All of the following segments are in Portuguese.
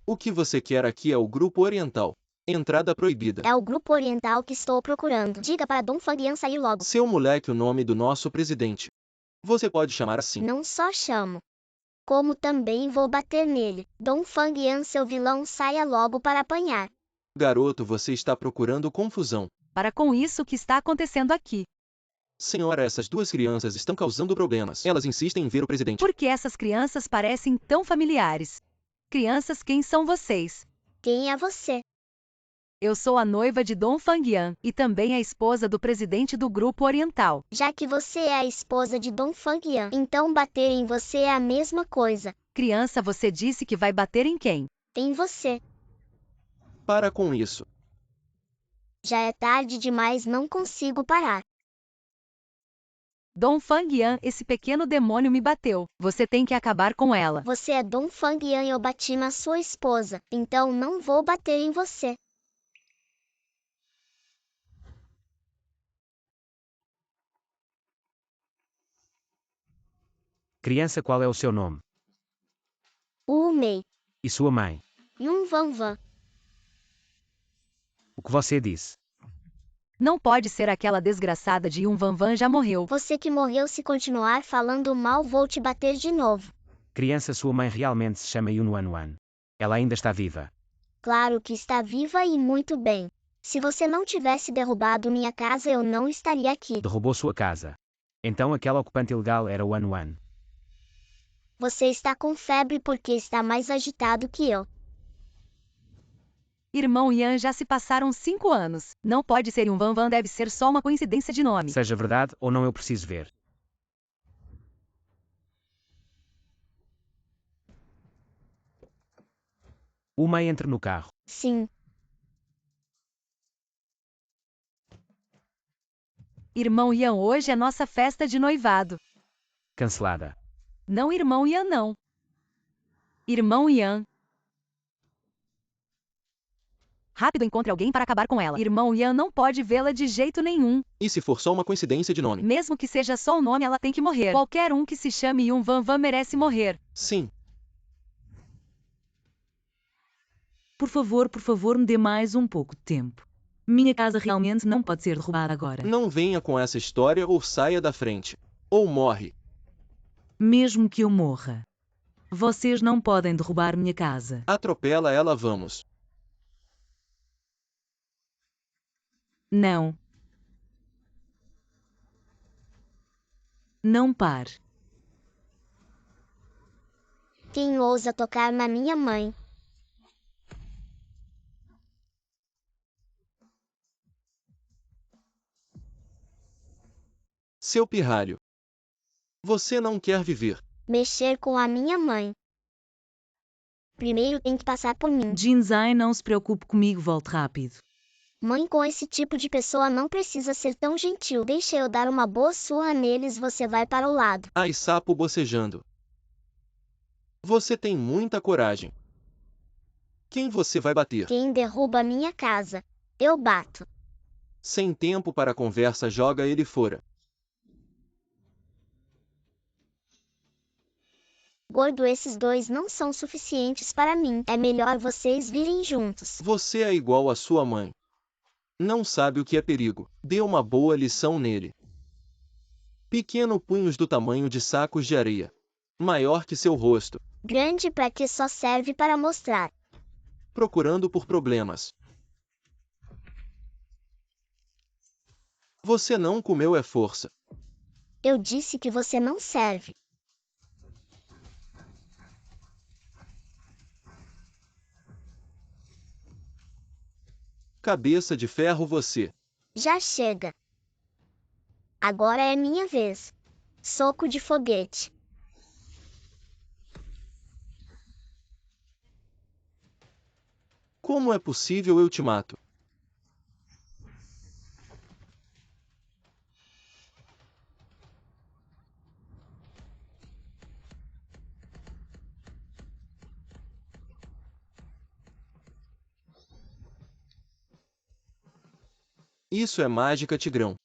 O que você quer aqui é o Grupo Oriental. Entrada proibida. É o Grupo Oriental que estou procurando. Diga para Dom Fangyan sair logo. Seu moleque, o nome do nosso presidente. Você pode chamar assim. Não só chamo, como também vou bater nele. Dom Fangyan, seu vilão, saia logo para apanhar. Garoto, você está procurando confusão. Para com isso que está acontecendo aqui. Senhora, essas duas crianças estão causando problemas. Elas insistem em ver o presidente. Por que essas crianças parecem tão familiares? Crianças, quem são vocês? Quem é você? Eu sou a noiva de Dom Fangyan e também a esposa do presidente do Grupo Oriental. Já que você é a esposa de Dom Fangyan, então bater em você é a mesma coisa. Criança, você disse que vai bater em quem? Em você. Para com isso. Já é tarde demais, não consigo parar. Dom Fangyan, esse pequeno demônio me bateu. Você tem que acabar com ela. Você é Dom Fangyan e eu bati na sua esposa, então não vou bater em você. Criança, qual é o seu nome? Mei. E sua mãe? Yun Van Van. O que você disse? Não pode ser, aquela desgraçada de Yun Van Van já morreu. Você que morreu, se continuar falando mal vou te bater de novo. Criança, sua mãe realmente se chama Yun Wan Wan. Ela ainda está viva. Claro que está viva e muito bem. Se você não tivesse derrubado minha casa, eu não estaria aqui. Derrubou sua casa. Então aquela ocupante ilegal era Wan Wan. Você está com febre porque está mais agitado que eu. Irmão Yan, já se passaram 5 anos. Não pode ser Yun Van Van, deve ser só uma coincidência de nome. Seja verdade ou não, eu preciso ver. Uma entra no carro. Sim. Irmão Yan, hoje é nossa festa de noivado. Cancelada. Não, irmão Yan, não. Irmão Yan. Rápido, encontre alguém para acabar com ela. Irmão Yan não pode vê-la de jeito nenhum. E se for só uma coincidência de nome? Mesmo que seja só o nome, ela tem que morrer. Qualquer um que se chame Yun Van Van merece morrer. Sim. Por favor, me dê mais um pouco de tempo. Minha casa realmente não pode ser derrubada agora. Não venha com essa história ou saia da frente. Ou morre. Mesmo que eu morra. Vocês não podem derrubar minha casa. Atropela ela, vamos. Não. Não pare. Quem ousa tocar na minha mãe? Seu pirralho. Você não quer viver. Mexer com a minha mãe. Primeiro tem que passar por mim. Jinzai, não se preocupe comigo, volte rápido. Mãe, com esse tipo de pessoa não precisa ser tão gentil. Deixa eu dar uma boa surra neles, você vai para o lado. Ai, sapo bocejando. Você tem muita coragem. Quem você vai bater? Quem derruba minha casa, eu bato. Sem tempo para conversa, joga ele fora. Gordo, esses dois não são suficientes para mim. É melhor vocês virem juntos. Você é igual à sua mãe. Não sabe o que é perigo. Dê uma boa lição nele. Pequeno, punhos do tamanho de sacos de areia. Maior que seu rosto. Grande para que só serve para mostrar. Procurando por problemas. Você não comeu é força. Eu disse que você não serve. Cabeça de ferro você. Já chega. Agora é minha vez. Soco de foguete. Como é possível eu te mato? Isso é mágica, Tigrão.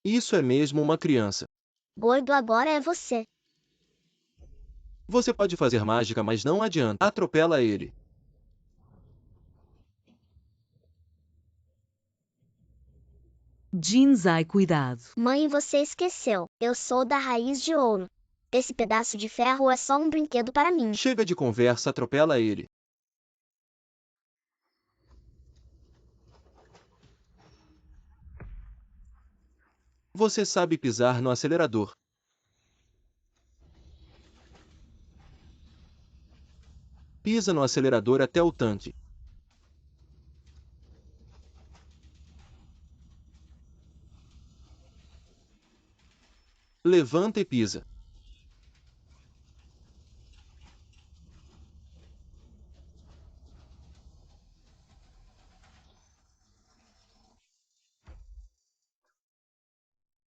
Isso é mesmo uma criança. Gordo, agora é você. Você pode fazer mágica, mas não adianta. Atropela ele. Jinzai, cuidado. Mãe, você esqueceu. Eu sou da raiz de ouro. Esse pedaço de ferro é só um brinquedo para mim. Chega de conversa, atropela ele. Você sabe pisar no acelerador. Pisa no acelerador até o tanque. Levanta e pisa.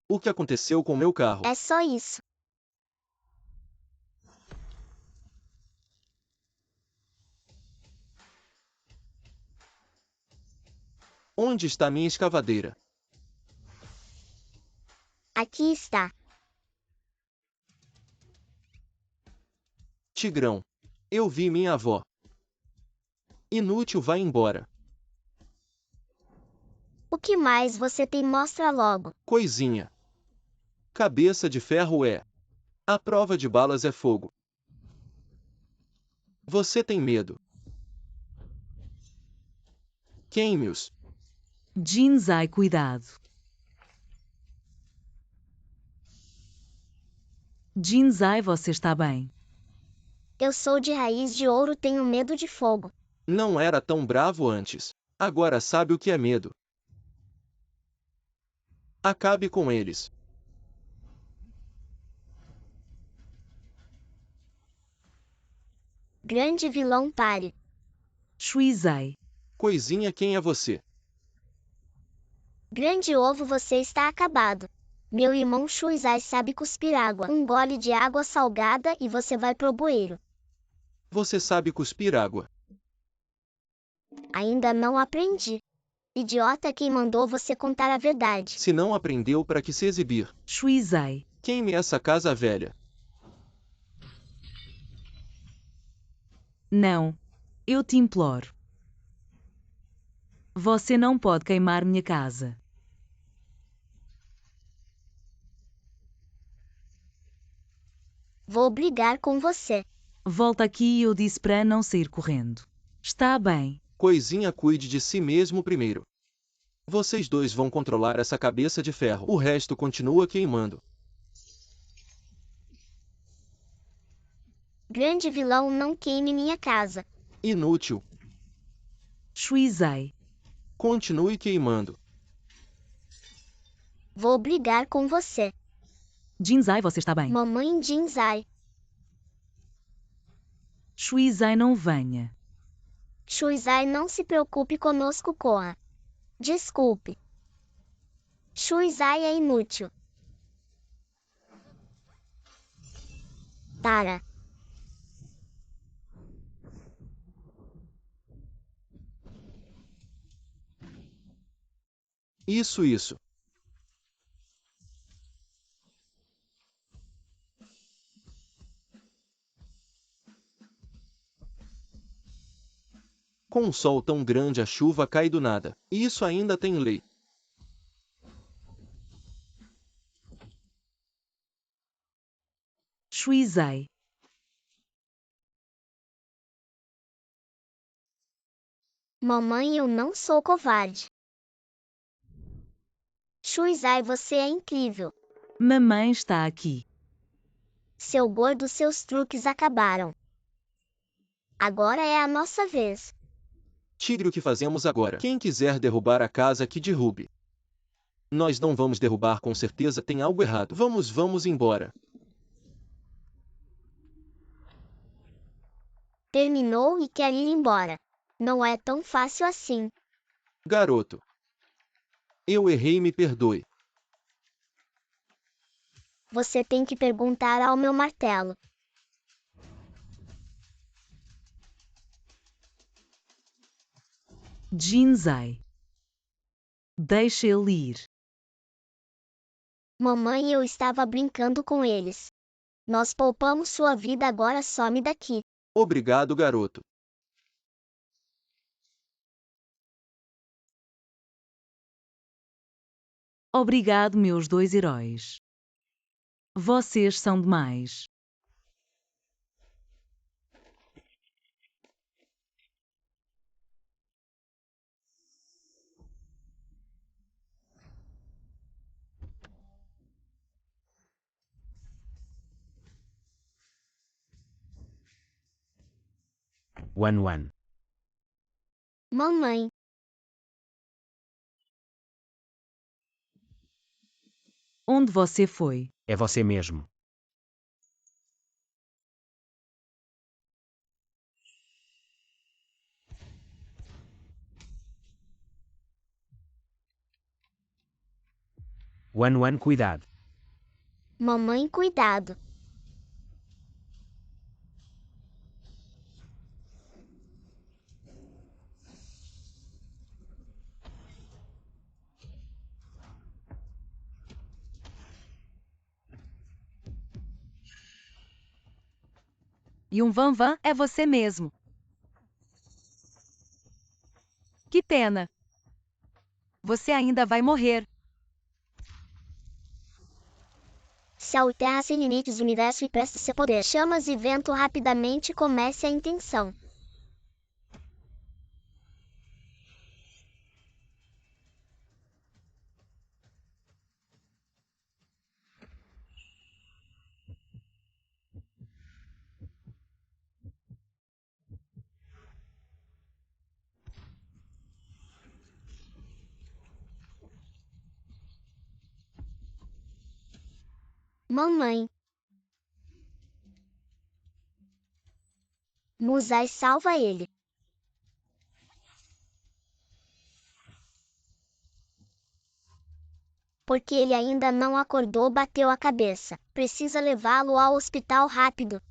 O que aconteceu com meu carro? É só isso. Onde está minha escavadeira? Aqui está. Tigrão. Eu vi minha avó. Inútil, vai embora. O que mais você tem? Mostra logo. Coisinha. Cabeça de ferro é. A prova de balas é fogo. Você tem medo. Queime-os. Jinzai, cuidado. Jinzai, você está bem? Eu sou de raiz de ouro, tenho medo de fogo. Não era tão bravo antes. Agora sabe o que é medo. Acabe com eles. Grande vilão, pare. Shuizai. Coisinha, quem é você? Grande ovo, você está acabado. Meu irmão Shuizai sabe cuspir água. Um gole de água salgada e você vai pro bueiro. Você sabe cuspir água. Ainda não aprendi. Idiota, quem mandou você contar a verdade? Se não aprendeu, para que se exibir? Shuizai. Queime essa casa velha. Não. Eu te imploro. Você não pode queimar minha casa. Vou brigar com você. Volta aqui e eu disse para não sair correndo. Está bem. Coisinha, cuide de si mesmo primeiro. Vocês dois vão controlar essa cabeça de ferro. O resto continua queimando. Grande vilão, não queime minha casa. Inútil. Shuizai. Continue queimando. Vou brigar com você. Jinzai, você está bem? Mamãe Jinzai. Shuizai, não venha. Shuizai, não se preocupe conosco, Koa. Desculpe. Shuizai é inútil. Tara. Isso. Com um sol tão grande, a chuva cai do nada. Isso ainda tem lei. Shuizai. Mamãe, eu não sou covarde. Shuizai, você é incrível. Mamãe está aqui. Seu gordo, seus truques acabaram. Agora é a nossa vez. Tigre, o que fazemos agora? Quem quiser derrubar a casa, que derrube. Nós não vamos derrubar, com certeza tem algo errado. Vamos embora. Terminou e quer ir embora. Não é tão fácil assim. Garoto. Eu errei, me perdoe. Você tem que perguntar ao meu martelo. Jinzai. Deixa ele ir. Mamãe, eu estava brincando com eles. Nós poupamos sua vida, agora some daqui. Obrigado, garoto. Obrigado, meus dois heróis. Vocês são demais. One. Mamãe, Onde você foi? É você mesmo. One, cuidado. mamãe, cuidado. E um Van Van é você mesmo. Que pena. Você ainda vai morrer. Céu e terra sem limites, universo e presta seu poder. Chamas e vento, rapidamente comece a intenção. Mamãe. Musai, salva ele. Porque ele ainda não acordou, bateu a cabeça. Precisa levá-lo ao hospital rápido.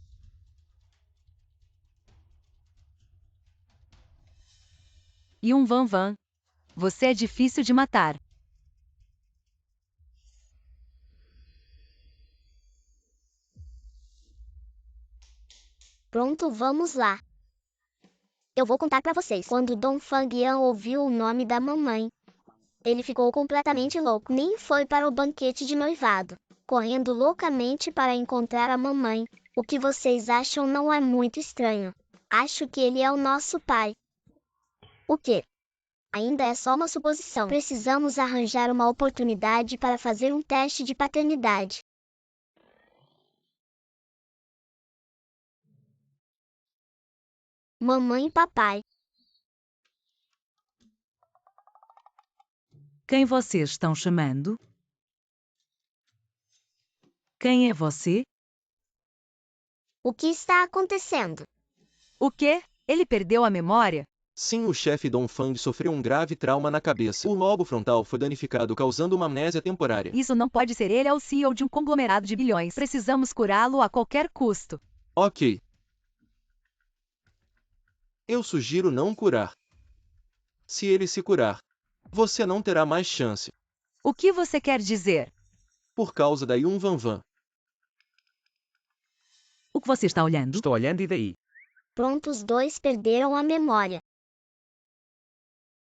E um Van Van. Você é difícil de matar. Pronto, vamos lá. Eu vou contar pra vocês. Quando Dong Fangyan ouviu o nome da mamãe, ele ficou completamente louco. Nem foi para o banquete de noivado, correndo loucamente para encontrar a mamãe. O que vocês acham? Não é muito estranho? Acho que ele é o nosso pai. O quê? Ainda é só uma suposição. Precisamos arranjar uma oportunidade para fazer um teste de paternidade. Mamãe e papai. Quem vocês estão chamando? Quem é você? O que está acontecendo? O quê? Ele perdeu a memória? Sim, o chefe Dongfang sofreu um grave trauma na cabeça. O lobo frontal foi danificado, causando uma amnésia temporária. Isso não pode ser. Ele é o CEO de um conglomerado de bilhões. Precisamos curá-lo a qualquer custo. Ok. Eu sugiro não curar. Se ele se curar, você não terá mais chance. O que você quer dizer? Por causa da Yun Van Van. O que você está olhando? Estou olhando e daí? Pronto, os dois perderam a memória.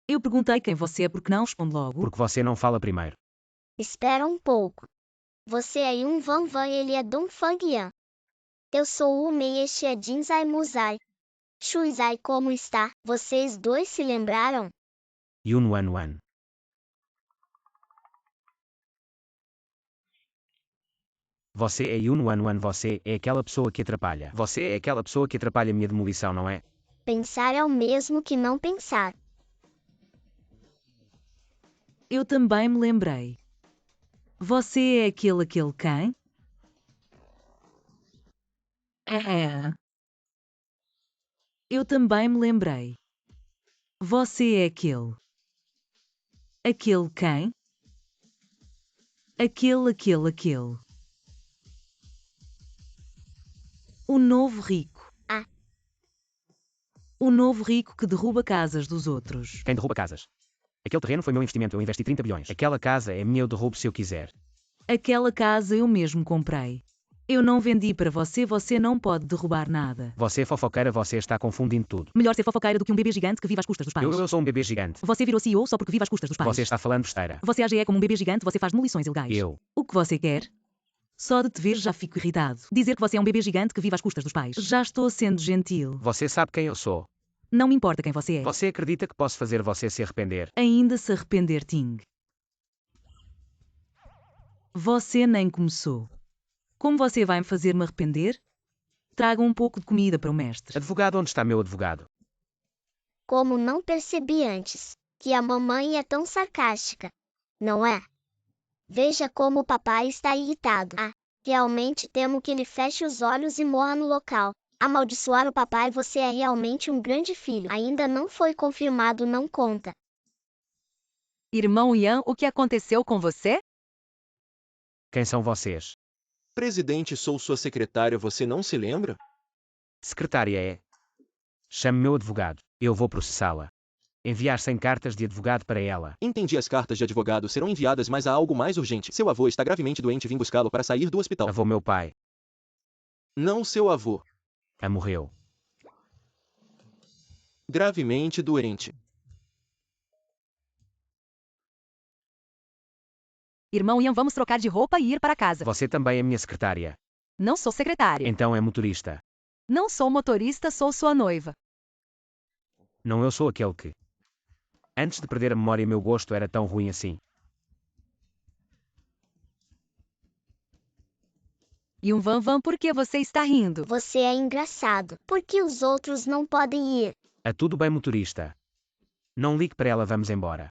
Eu perguntei quem você é porque não responde logo. Porque você não fala primeiro. Espera um pouco. Você é Yun Van Van e ele é Dong Fangyan. Eu sou o Mei, este é Jinzai Musai. Shuizai, como está? Vocês dois se lembraram? One. Você é One, você é aquela pessoa que atrapalha. Você é aquela pessoa que atrapalha a minha demolição, não é? Pensar é o mesmo que não pensar. Eu também me lembrei. Você é aquele quem? É. Eu também me lembrei. Você é aquele. Aquele quem? Aquele. O novo rico. Ah. O novo rico que derruba casas dos outros. Quem derruba casas? Aquele terreno foi meu investimento, eu investi 30 bilhões. Aquela casa é minha, eu derrubo se eu quiser. Aquela casa eu mesmo comprei. Eu não vendi para você, você não pode derrubar nada. Você fofoqueira, você está confundindo tudo. Melhor ser fofoqueira do que um bebê gigante que vive às custas dos pais. Eu sou um bebê gigante. Você virou CEO só porque vive às custas dos pais. Você está falando besteira. Você age como um bebê gigante, você faz demolições ilegais. Eu. O que você quer? Só de te ver já fico irritado. Dizer que você é um bebê gigante que vive às custas dos pais. Já estou sendo gentil. Você sabe quem eu sou. Não me importa quem você é. Você acredita que posso fazer você se arrepender? Ainda se arrepender, Ting. Você nem começou. Como você vai me fazer me arrepender? Traga um pouco de comida para o mestre. Advogado, onde está meu advogado? Como não percebi antes, que a mamãe é tão sarcástica, não é? Veja como o papai está irritado. Ah, realmente temo que ele feche os olhos e morra no local. Amaldiçoar o papai, você é realmente um grande filho. Ainda não foi confirmado, não conta. Irmão Ian, o que aconteceu com você? Quem são vocês? Presidente, sou sua secretária, você não se lembra? Secretária é. Chame meu advogado. Eu vou processá-la. Enviar 100 cartas de advogado para ela. Entendi, as cartas de advogado serão enviadas, mas há algo mais urgente. Seu avô está gravemente doente, vim buscá-lo para sair do hospital. Avô, meu pai. Não seu avô. Morreu. Gravemente doente. Irmão Ian, vamos trocar de roupa e ir para casa. Você também é minha secretária. Não sou secretária. Então é motorista. Não sou motorista, sou sua noiva. Não, eu sou aquele que. Antes de perder a memória, meu gosto era tão ruim assim. E um Van, por que você está rindo? Você é engraçado. Por que os outros não podem ir? Tudo bem, motorista. Não ligue para ela, vamos embora.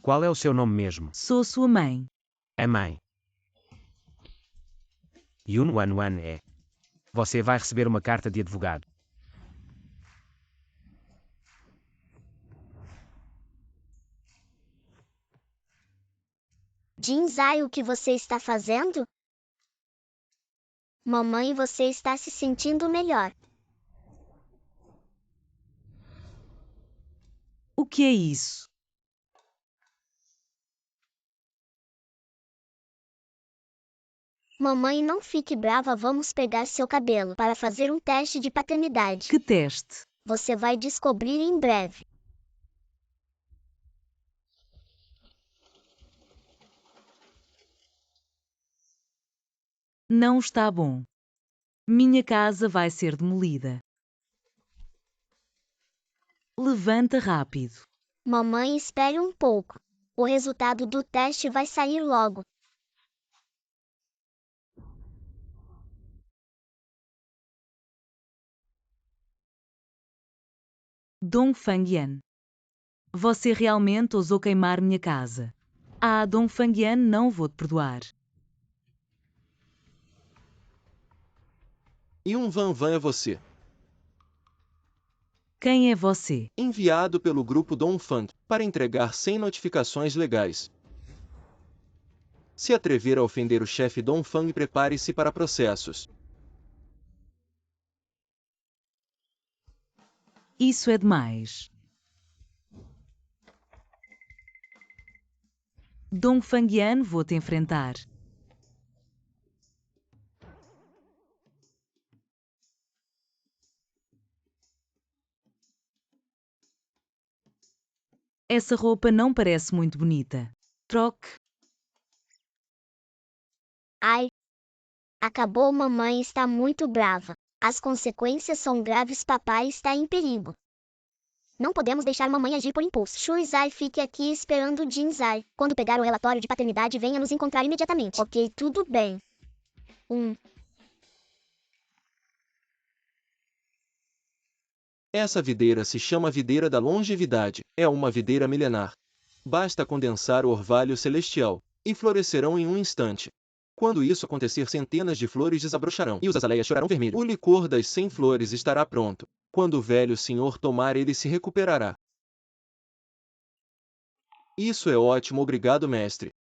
Qual é o seu nome mesmo? Sou sua mãe. A mãe. Yun Wan Wan é. Você vai receber uma carta de advogado. Jinzai, o que você está fazendo? Mamãe, você está se sentindo melhor. O que é isso? Mamãe, não fique brava, vamos pegar seu cabelo para fazer um teste de paternidade. Que teste? Você vai descobrir em breve. Não está bom. Minha casa vai ser demolida. Levanta rápido. Mamãe, espere um pouco. O resultado do teste vai sair logo. Dong Fangyan. Você realmente ousou queimar minha casa. Ah, Dong Fangyan, não vou te perdoar. E um Van é você. Quem é você? Enviado pelo grupo Dongfang para entregar 100 notificações legais. Se atrever a ofender o chefe Dongfang, prepare-se para processos. Isso é demais. Dong Fangyan, vou te enfrentar. Essa roupa não parece muito bonita. Troque. Ai. Acabou, mamãe está muito brava. As consequências são graves, papai está em perigo. Não podemos deixar mamãe agir por impulso. Shuizai, fique aqui esperando Jinzai. Quando pegar o relatório de paternidade, venha nos encontrar imediatamente. Ok, tudo bem. Essa videira se chama videira da longevidade. É uma videira milenar. Basta condensar o orvalho celestial, e florescerão em um instante. Quando isso acontecer, centenas de flores desabrocharão, e os azaleias chorarão vermelho. O licor das 100 flores estará pronto. Quando o velho senhor tomar, ele se recuperará. Isso é ótimo, obrigado, mestre.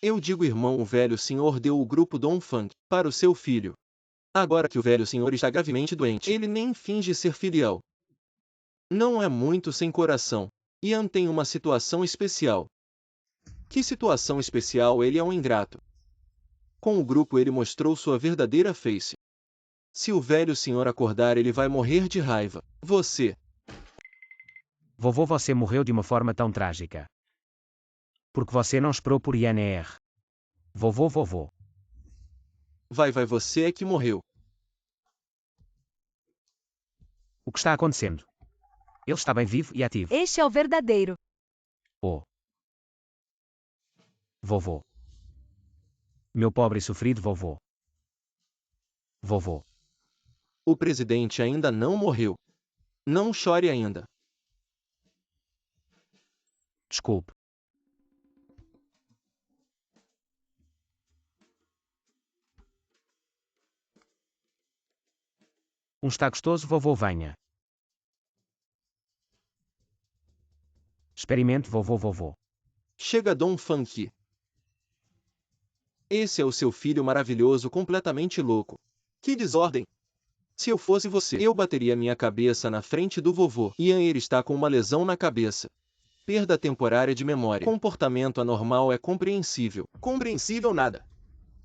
Eu digo, irmão, o velho senhor deu o grupo Dongfang para o seu filho. Agora que o velho senhor está gravemente doente, ele nem finge ser filial. Não é muito sem coração. Ian tem uma situação especial. Que situação especial? Ele é um ingrato. Com o grupo ele mostrou sua verdadeira face. Se o velho senhor acordar ele vai morrer de raiva. Vovô, você morreu de uma forma tão trágica. Porque você não esperou por INR. Vovô. Vai, você é que morreu. O que está acontecendo? Ele está bem vivo e ativo. Este é o verdadeiro. Oh. Vovô. Meu pobre e sofrido vovô. Vovô. O presidente ainda não morreu. Não chore ainda. Desculpe. Está gostoso, vovô, venha. Experimente, vovô. Chega Dom Fang. Esse é o seu filho maravilhoso, completamente louco. Que desordem! Se eu fosse você, eu bateria minha cabeça na frente do vovô. Ian, ele está com uma lesão na cabeça. Perda temporária de memória. Comportamento anormal é compreensível. Compreensível nada.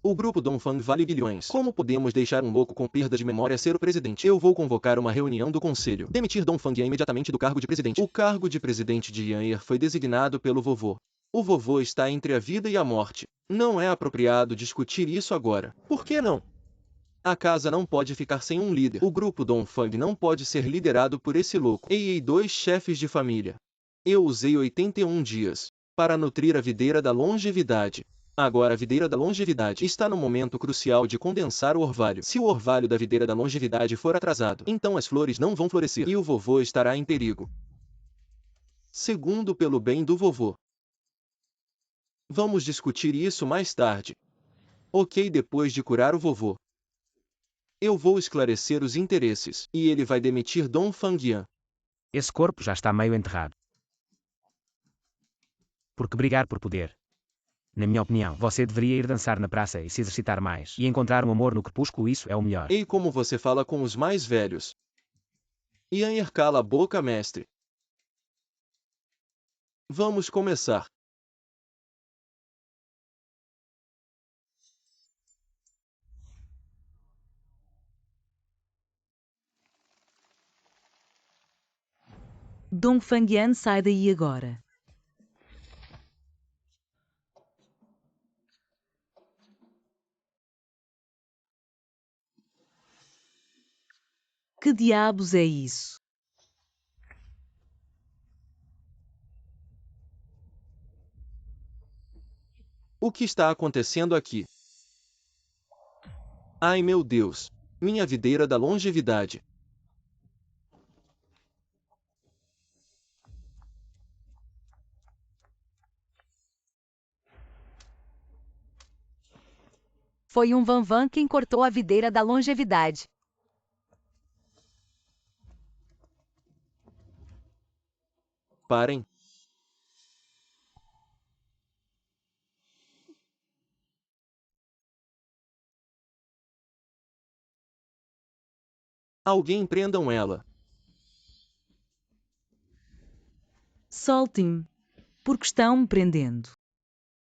O grupo Dong Fang vale bilhões. Como podemos deixar um louco com perda de memória ser o presidente? Eu vou convocar uma reunião do conselho. Demitir Dong Fang imediatamente do cargo de presidente. O cargo de presidente de Ian foi designado pelo vovô. O vovô está entre a vida e a morte. Não é apropriado discutir isso agora. Por que não? A casa não pode ficar sem um líder. O grupo Dong Fang não pode ser liderado por esse louco. Ei, dois chefes de família. Eu usei 81 dias para nutrir a videira da longevidade. Agora a videira da longevidade está no momento crucial de condensar o orvalho. Se o orvalho da videira da longevidade for atrasado, então as flores não vão florescer e o vovô estará em perigo. Segundo, pelo bem do vovô. Vamos discutir isso mais tarde. Ok, depois de curar o vovô. Eu vou esclarecer os interesses, e ele vai demitir Dong Fang. Esse corpo já está meio enterrado. Porque brigar por poder. Na minha opinião, você deveria ir dançar na praça e se exercitar mais. E encontrar um amor no crepúsculo, isso é o melhor. Ei, como você fala com os mais velhos. Ian, cala a boca, mestre. Vamos começar. Dong Fangyan sai daí agora. Que diabos é isso? O que está acontecendo aqui? Ai meu Deus! Minha videira da longevidade. Foi um Van quem cortou a videira da longevidade. Parem. Alguém prendam ela. Solte-me. Porque estão me prendendo.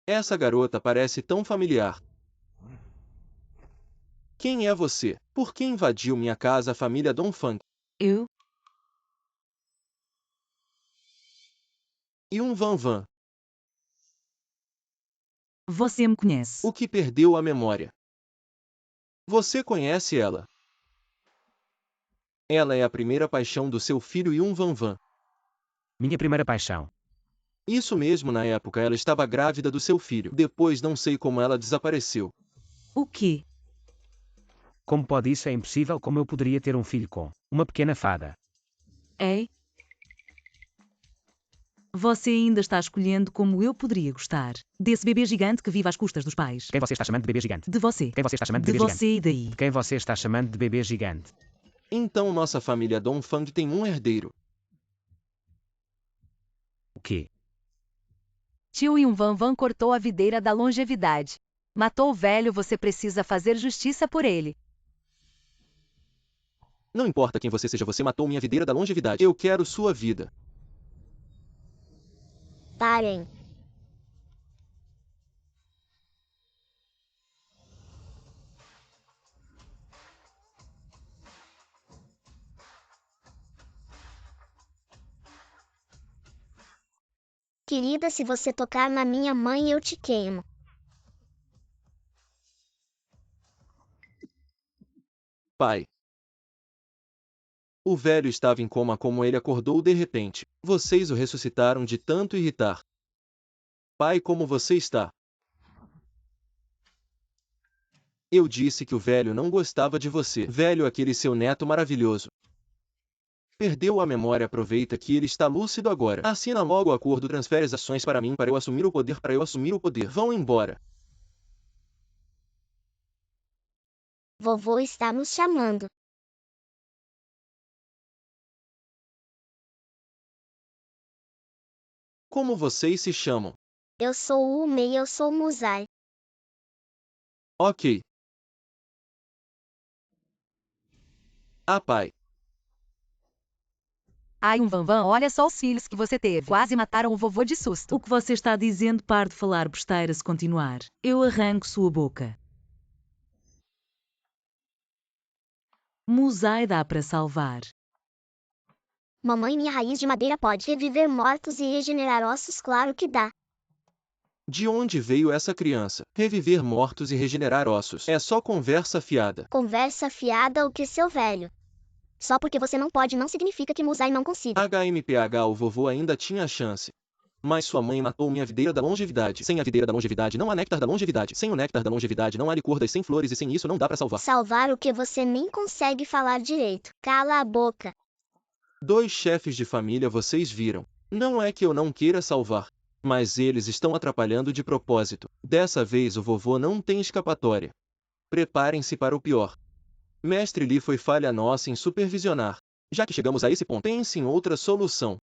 Essa garota parece tão familiar. Quem é você? Por que invadiu minha casa, família Dong Fang? Eu? E um Van. Você me conhece. O que perdeu a memória? Você conhece ela? Ela é a primeira paixão do seu filho e um Van. Minha primeira paixão. Isso mesmo, na época ela estava grávida do seu filho. Depois não sei como ela desapareceu. O quê? Como pode isso? É impossível. Como eu poderia ter um filho com uma pequena fada? É? Você ainda está escolhendo como eu poderia gostar. Desse bebê gigante que vive às custas dos pais. Quem você está chamando de bebê gigante? De você. Quem você está chamando de De bebê gigante? você e daí. De quem você está chamando de bebê gigante? Então nossa família Dong Fang tem um herdeiro. O quê? Tio e um Van cortou a videira da longevidade. Matou o velho, você precisa fazer justiça por ele. Não importa quem você seja, você matou minha videira da longevidade. Eu quero sua vida. Parem. Querida, se você tocar na minha mãe, eu te queimo. Pai. O velho estava em coma como ele acordou de repente. Vocês o ressuscitaram de tanto irritar. Pai, como você está? Eu disse que o velho não gostava de você. Velho, aquele seu neto maravilhoso. Perdeu a memória, aproveita que ele está lúcido agora. Assina logo o acordo, transfere as ações para mim para eu assumir o poder, Vão embora. Vovô está nos chamando. Como vocês se chamam? Eu sou o Ume e eu sou Muzai. Ok. Ah, pai. Ai, Vanvan, olha só os filhos que você teve. Quase mataram o vovô de susto. O que você está dizendo? Pare de falar besteira. Se continuar, eu arranco sua boca. Muzai dá para salvar. Mamãe, minha raiz de madeira pode reviver mortos e regenerar ossos, claro que dá. De onde veio essa criança? Reviver mortos e regenerar ossos. É só conversa fiada. Conversa fiada o que, seu velho? Só porque você não pode não significa que Muzai não consiga. HMPH, o vovô ainda tinha chance. Mas sua mãe matou minha videira da longevidade. Sem a videira da longevidade não há néctar da longevidade. Sem o néctar da longevidade não há licor das 100 flores e sem isso não dá pra salvar. Salvar o que você nem consegue falar direito. Cala a boca. 2 chefes de família vocês viram. Não é que eu não queira salvar. Mas eles estão atrapalhando de propósito. Dessa vez o vovô não tem escapatória. Preparem-se para o pior. Mestre Lee, foi falha nossa em supervisionar. Já que chegamos a esse ponto, pense em outra solução.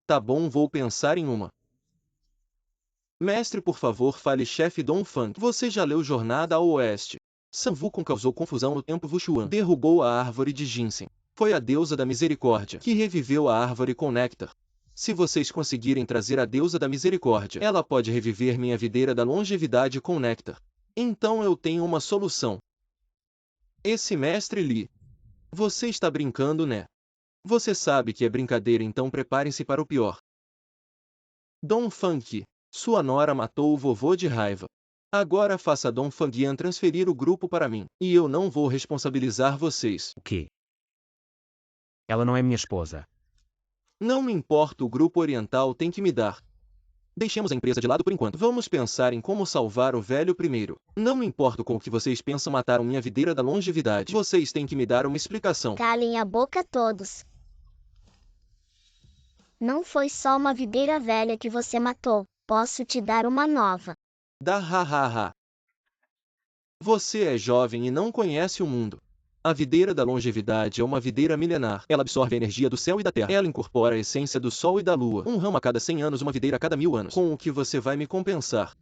Tá bom, vou pensar em uma. Mestre, por favor, fale. Chefe Dong Fang. Você já leu Jornada ao Oeste? Sun Wukong causou confusão no tempo Wushuan. Derrubou a árvore de ginseng. Foi a deusa da misericórdia que reviveu a árvore com néctar. Se vocês conseguirem trazer a deusa da misericórdia, ela pode reviver minha videira da longevidade com néctar. Então eu tenho uma solução. Esse Mestre Lee. Você está brincando, né? Você sabe que é brincadeira, então preparem-se para o pior. Dong Fang, sua nora matou o vovô de raiva. Agora faça Dong Fangyan transferir o grupo para mim, e eu não vou responsabilizar vocês. O quê? Ela não é minha esposa. Não me importa, o grupo oriental tem que me dar. Deixemos a empresa de lado por enquanto. Vamos pensar em como salvar o velho primeiro. Não me importo com o que vocês pensam, mataram minha videira da longevidade. Vocês têm que me dar uma explicação. Calem a boca todos. Não foi só uma videira velha que você matou. Posso te dar uma nova. Da ha ha ha. Você é jovem e não conhece o mundo. A videira da longevidade é uma videira milenar. Ela absorve a energia do céu e da terra. Ela incorpora a essência do sol e da lua. Um ramo a cada 100 anos, uma videira a cada 1000 anos. Com o que você vai me compensar?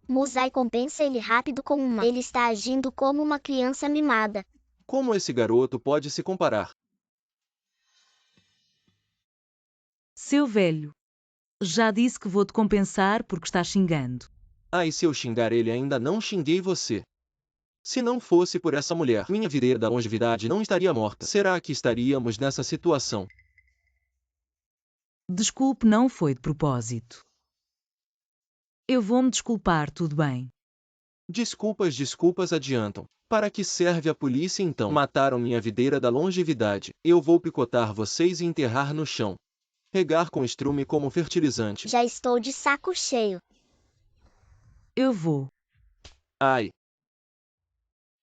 Muzai compensa ele rápido com uma. Ele está agindo como uma criança mimada. Como esse garoto pode se comparar? Seu velho. Já disse que vou te compensar porque está xingando. Ah, e se eu xingar ele, ainda não xinguei você. Se não fosse por essa mulher, minha videira da longevidade não estaria morta. Será que estaríamos nessa situação? Desculpe, não foi de propósito. Eu vou me desculpar, tudo bem. Desculpas adiantam. Para que serve a polícia então? Mataram minha videira da longevidade. Eu vou picotar vocês e enterrar no chão. Regar com estrume como fertilizante. Já estou de saco cheio. Eu vou. Ai.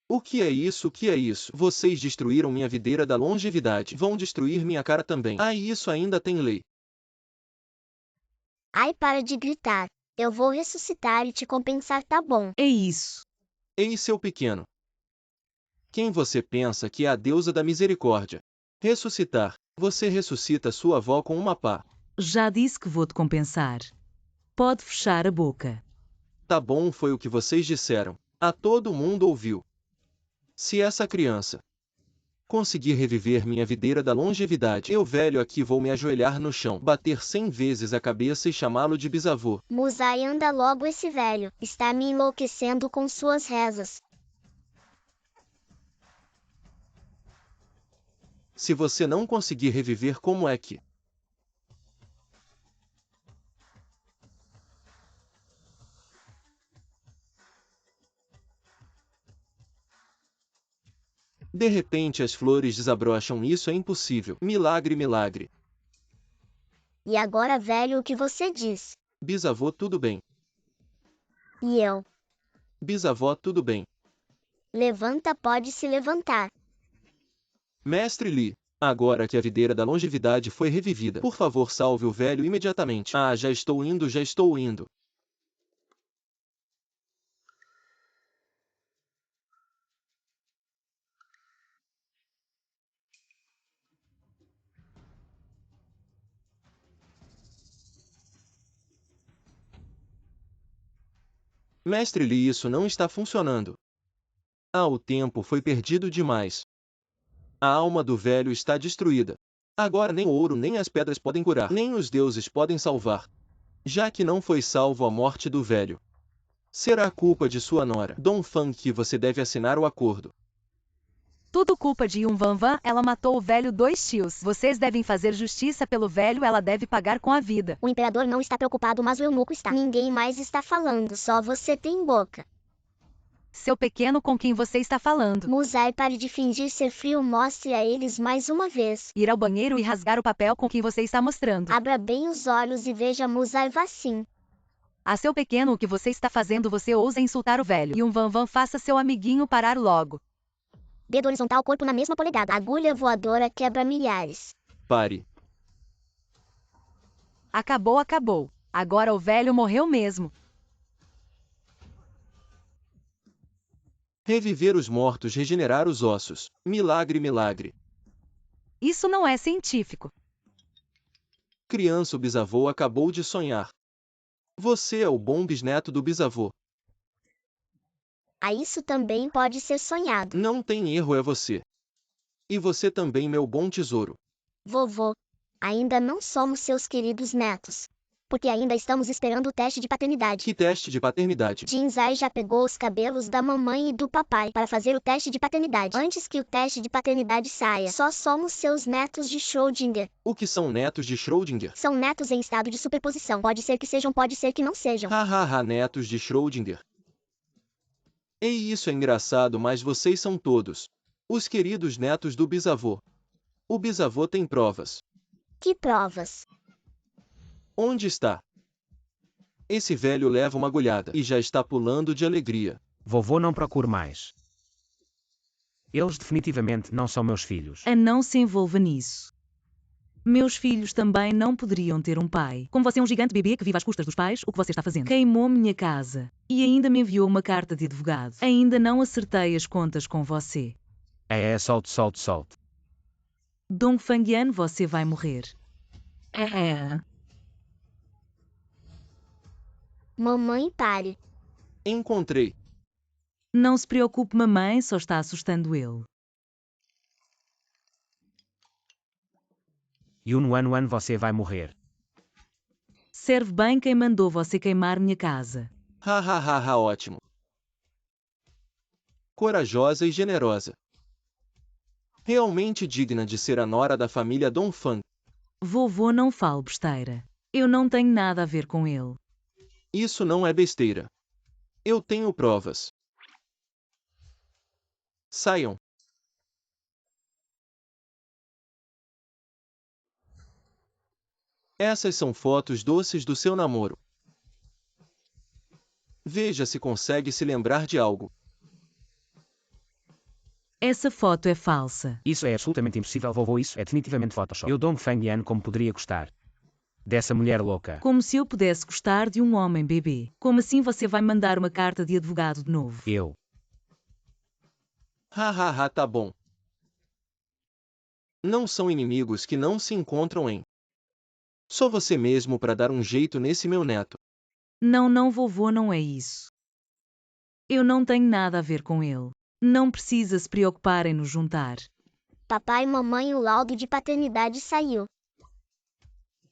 O que é isso? O que é isso? Vocês destruíram minha videira da longevidade. Vão destruir minha cara também. Ah, isso ainda tem lei. Ai, para de gritar. Eu vou ressuscitar e te compensar, tá bom? É isso. Ei, seu pequeno. Quem você pensa que é a deusa da misericórdia? Ressuscitar. Você ressuscita sua avó com uma pá. Já disse que vou te compensar. Pode fechar a boca. Tá bom, foi o que vocês disseram. A todo mundo ouviu. Se essa criança conseguir reviver minha videira da longevidade, eu velho aqui vou me ajoelhar no chão, bater 100 vezes a cabeça e chamá-lo de bisavô. Musai, anda logo, esse velho está me enlouquecendo com suas rezas. Se você não conseguir reviver, como é que de repente as flores desabrocham? Isso é impossível. Milagre, milagre. E agora, velho, o que você diz? Bisavô, tudo bem. E eu? Bisavó, tudo bem. Levanta, pode se levantar. Mestre Li, agora que a videira da longevidade foi revivida, por favor salve o velho imediatamente. Ah, já estou indo, já estou indo. Mestre Li, isso não está funcionando. Ah, o tempo foi perdido demais. A alma do velho está destruída. Agora nem o ouro nem as pedras podem curar, nem os deuses podem salvar. Já que não foi salvo a morte do velho, será culpa de sua nora, Dong Fang, que você deve assinar o acordo. Tudo culpa de Yun Van Van, ela matou o velho 2 tios. Vocês devem fazer justiça pelo velho, ela deve pagar com a vida. O imperador não está preocupado, mas o eunuco está. Ninguém mais está falando, só você tem boca. Seu pequeno, com quem você está falando? Musai, pare de fingir ser frio, mostre a eles mais uma vez. Ir ao banheiro e rasgar o papel com quem você está mostrando. Abra bem os olhos e veja Musai Vassim. A seu pequeno, o que você está fazendo? Você ousa insultar o velho. Yun Van Van, faça seu amiguinho parar logo. Dedo horizontal, corpo na mesma polegada. Agulha voadora quebra milhares. Pare. Acabou, acabou. Agora o velho morreu mesmo. Reviver os mortos, regenerar os ossos. Milagre, milagre. Isso não é científico. Criança, o bisavô acabou de sonhar. Você é o bom bisneto do bisavô. Ah, isso também pode ser sonhado. Não tem erro, é você. E você também, meu bom tesouro. Vovô, ainda não somos seus queridos netos. Porque ainda estamos esperando o teste de paternidade. Que teste de paternidade? Jinzai já pegou os cabelos da mamãe e do papai para fazer o teste de paternidade. Antes que o teste de paternidade saia, só somos seus netos de Schrödinger. O que são netos de Schrödinger? São netos em estado de superposição. Pode ser que sejam, pode ser que não sejam. Hahaha, netos de Schrödinger. Ei, isso é engraçado, mas vocês são todos os queridos netos do bisavô. O bisavô tem provas. Que provas? Onde está? Esse velho leva uma agulhada e já está pulando de alegria. Vovô, não procure mais. Eles definitivamente não são meus filhos. Não se envolva nisso. Meus filhos também não poderiam ter um pai. Como você é um gigante bebê que vive às custas dos pais, o que você está fazendo? Queimou minha casa. E ainda me enviou uma carta de advogado. Ainda não acertei as contas com você. Solte, solte, solte. Dong Fangyan, você vai morrer. Mamãe, pare. Encontrei. Não se preocupe, mamãe, só está assustando ele. Yun Wan Wan, você vai morrer. Serve bem quem mandou você queimar minha casa. Hahaha, ótimo. Corajosa e generosa. Realmente digna de ser a nora da família Dong Fang. Vovô, não fale besteira. Eu não tenho nada a ver com ele. Isso não é besteira. Eu tenho provas. Saiam. Essas são fotos doces do seu namoro. Veja se consegue se lembrar de algo. Essa foto é falsa. Isso é absolutamente impossível, vovô, isso é definitivamente Photoshop. Eu Dong Fangyan, como poderia gostar dessa mulher louca? Como se eu pudesse gostar de um homem bebê. Como assim você vai mandar uma carta de advogado de novo? Eu. Hahaha, tá bom. Não são inimigos que não se encontram em. Só você mesmo para dar um jeito nesse meu neto. Não, vovô, não é isso. Eu não tenho nada a ver com ele. Não precisa se preocupar em nos juntar. Papai e mamãe, o laudo de paternidade saiu.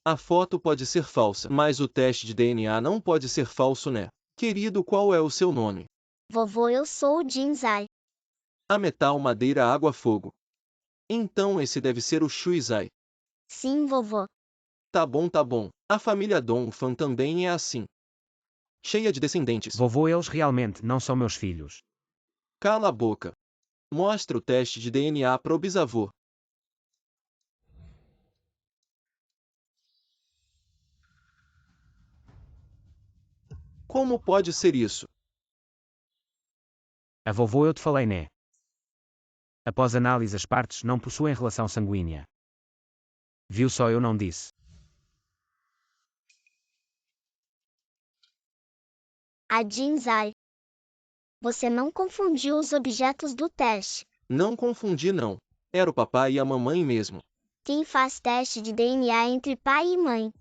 A foto pode ser falsa, mas o teste de DNA não pode ser falso, né? Querido, qual é o seu nome? Vovô, eu sou o Jinzai. A metal, madeira, água, fogo. Então esse deve ser o Shuizai. Sim, vovô. Tá bom, tá bom. A família Donphan também é assim. Cheia de descendentes. Vovô, eles realmente não são meus filhos. Cala a boca. Mostra o teste de DNA pro bisavô. Como pode ser isso? A vovô eu te falei, né? Após análise as partes não possuem relação sanguínea. Viu só, eu não disse. A Jinzai. Você não confundiu os objetos do teste. Não confundi não. Era o papai e a mamãe mesmo. Quem faz teste de DNA entre pai e mãe?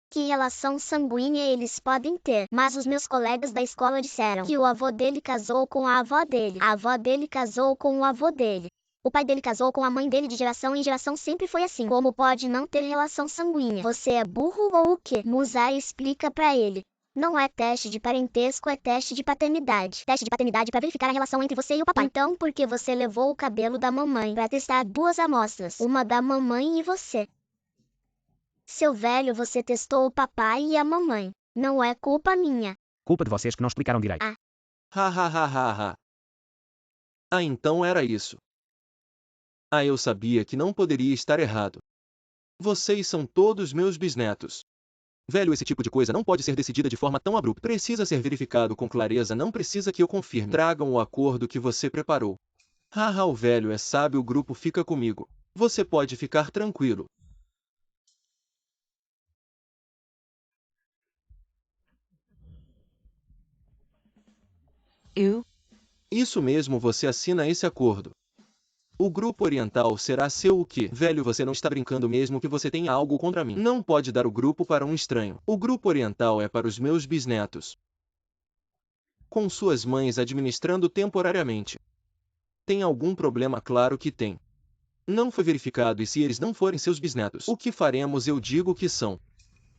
Que relação sanguínea eles podem ter? Mas os meus colegas da escola disseram que o avô dele casou com a avó dele. A avó dele casou com o avô dele. O pai dele casou com a mãe dele, de geração em geração sempre foi assim. Como pode não ter relação sanguínea? Você é burro ou o quê? Musai explica pra ele. Não é teste de parentesco, é teste de paternidade. Teste de paternidade para verificar a relação entre você e o papai. Então, por que você levou o cabelo da mamãe para testar duas amostras? Uma da mamãe e você. Seu velho, você testou o papai e a mamãe. Não é culpa minha. Culpa de vocês que não explicaram direito. Ah. Ha ha ha ha ha. Ah, então era isso. Ah, eu sabia que não poderia estar errado. Vocês são todos meus bisnetos. Velho, esse tipo de coisa não pode ser decidida de forma tão abrupta. Precisa ser verificado com clareza, não precisa que eu confirme. Tragam o acordo que você preparou. Haha, o velho é sábio, o grupo fica comigo. Você pode ficar tranquilo. Isso mesmo, você assina esse acordo. O grupo oriental será seu o quê? Velho, você não está brincando mesmo que você tenha algo contra mim. Não pode dar o grupo para um estranho. O grupo oriental é para os meus bisnetos. Com suas mães administrando temporariamente. Tem algum problema? Claro que tem. Não foi verificado e se eles não forem seus bisnetos, o que faremos? Eu digo que são.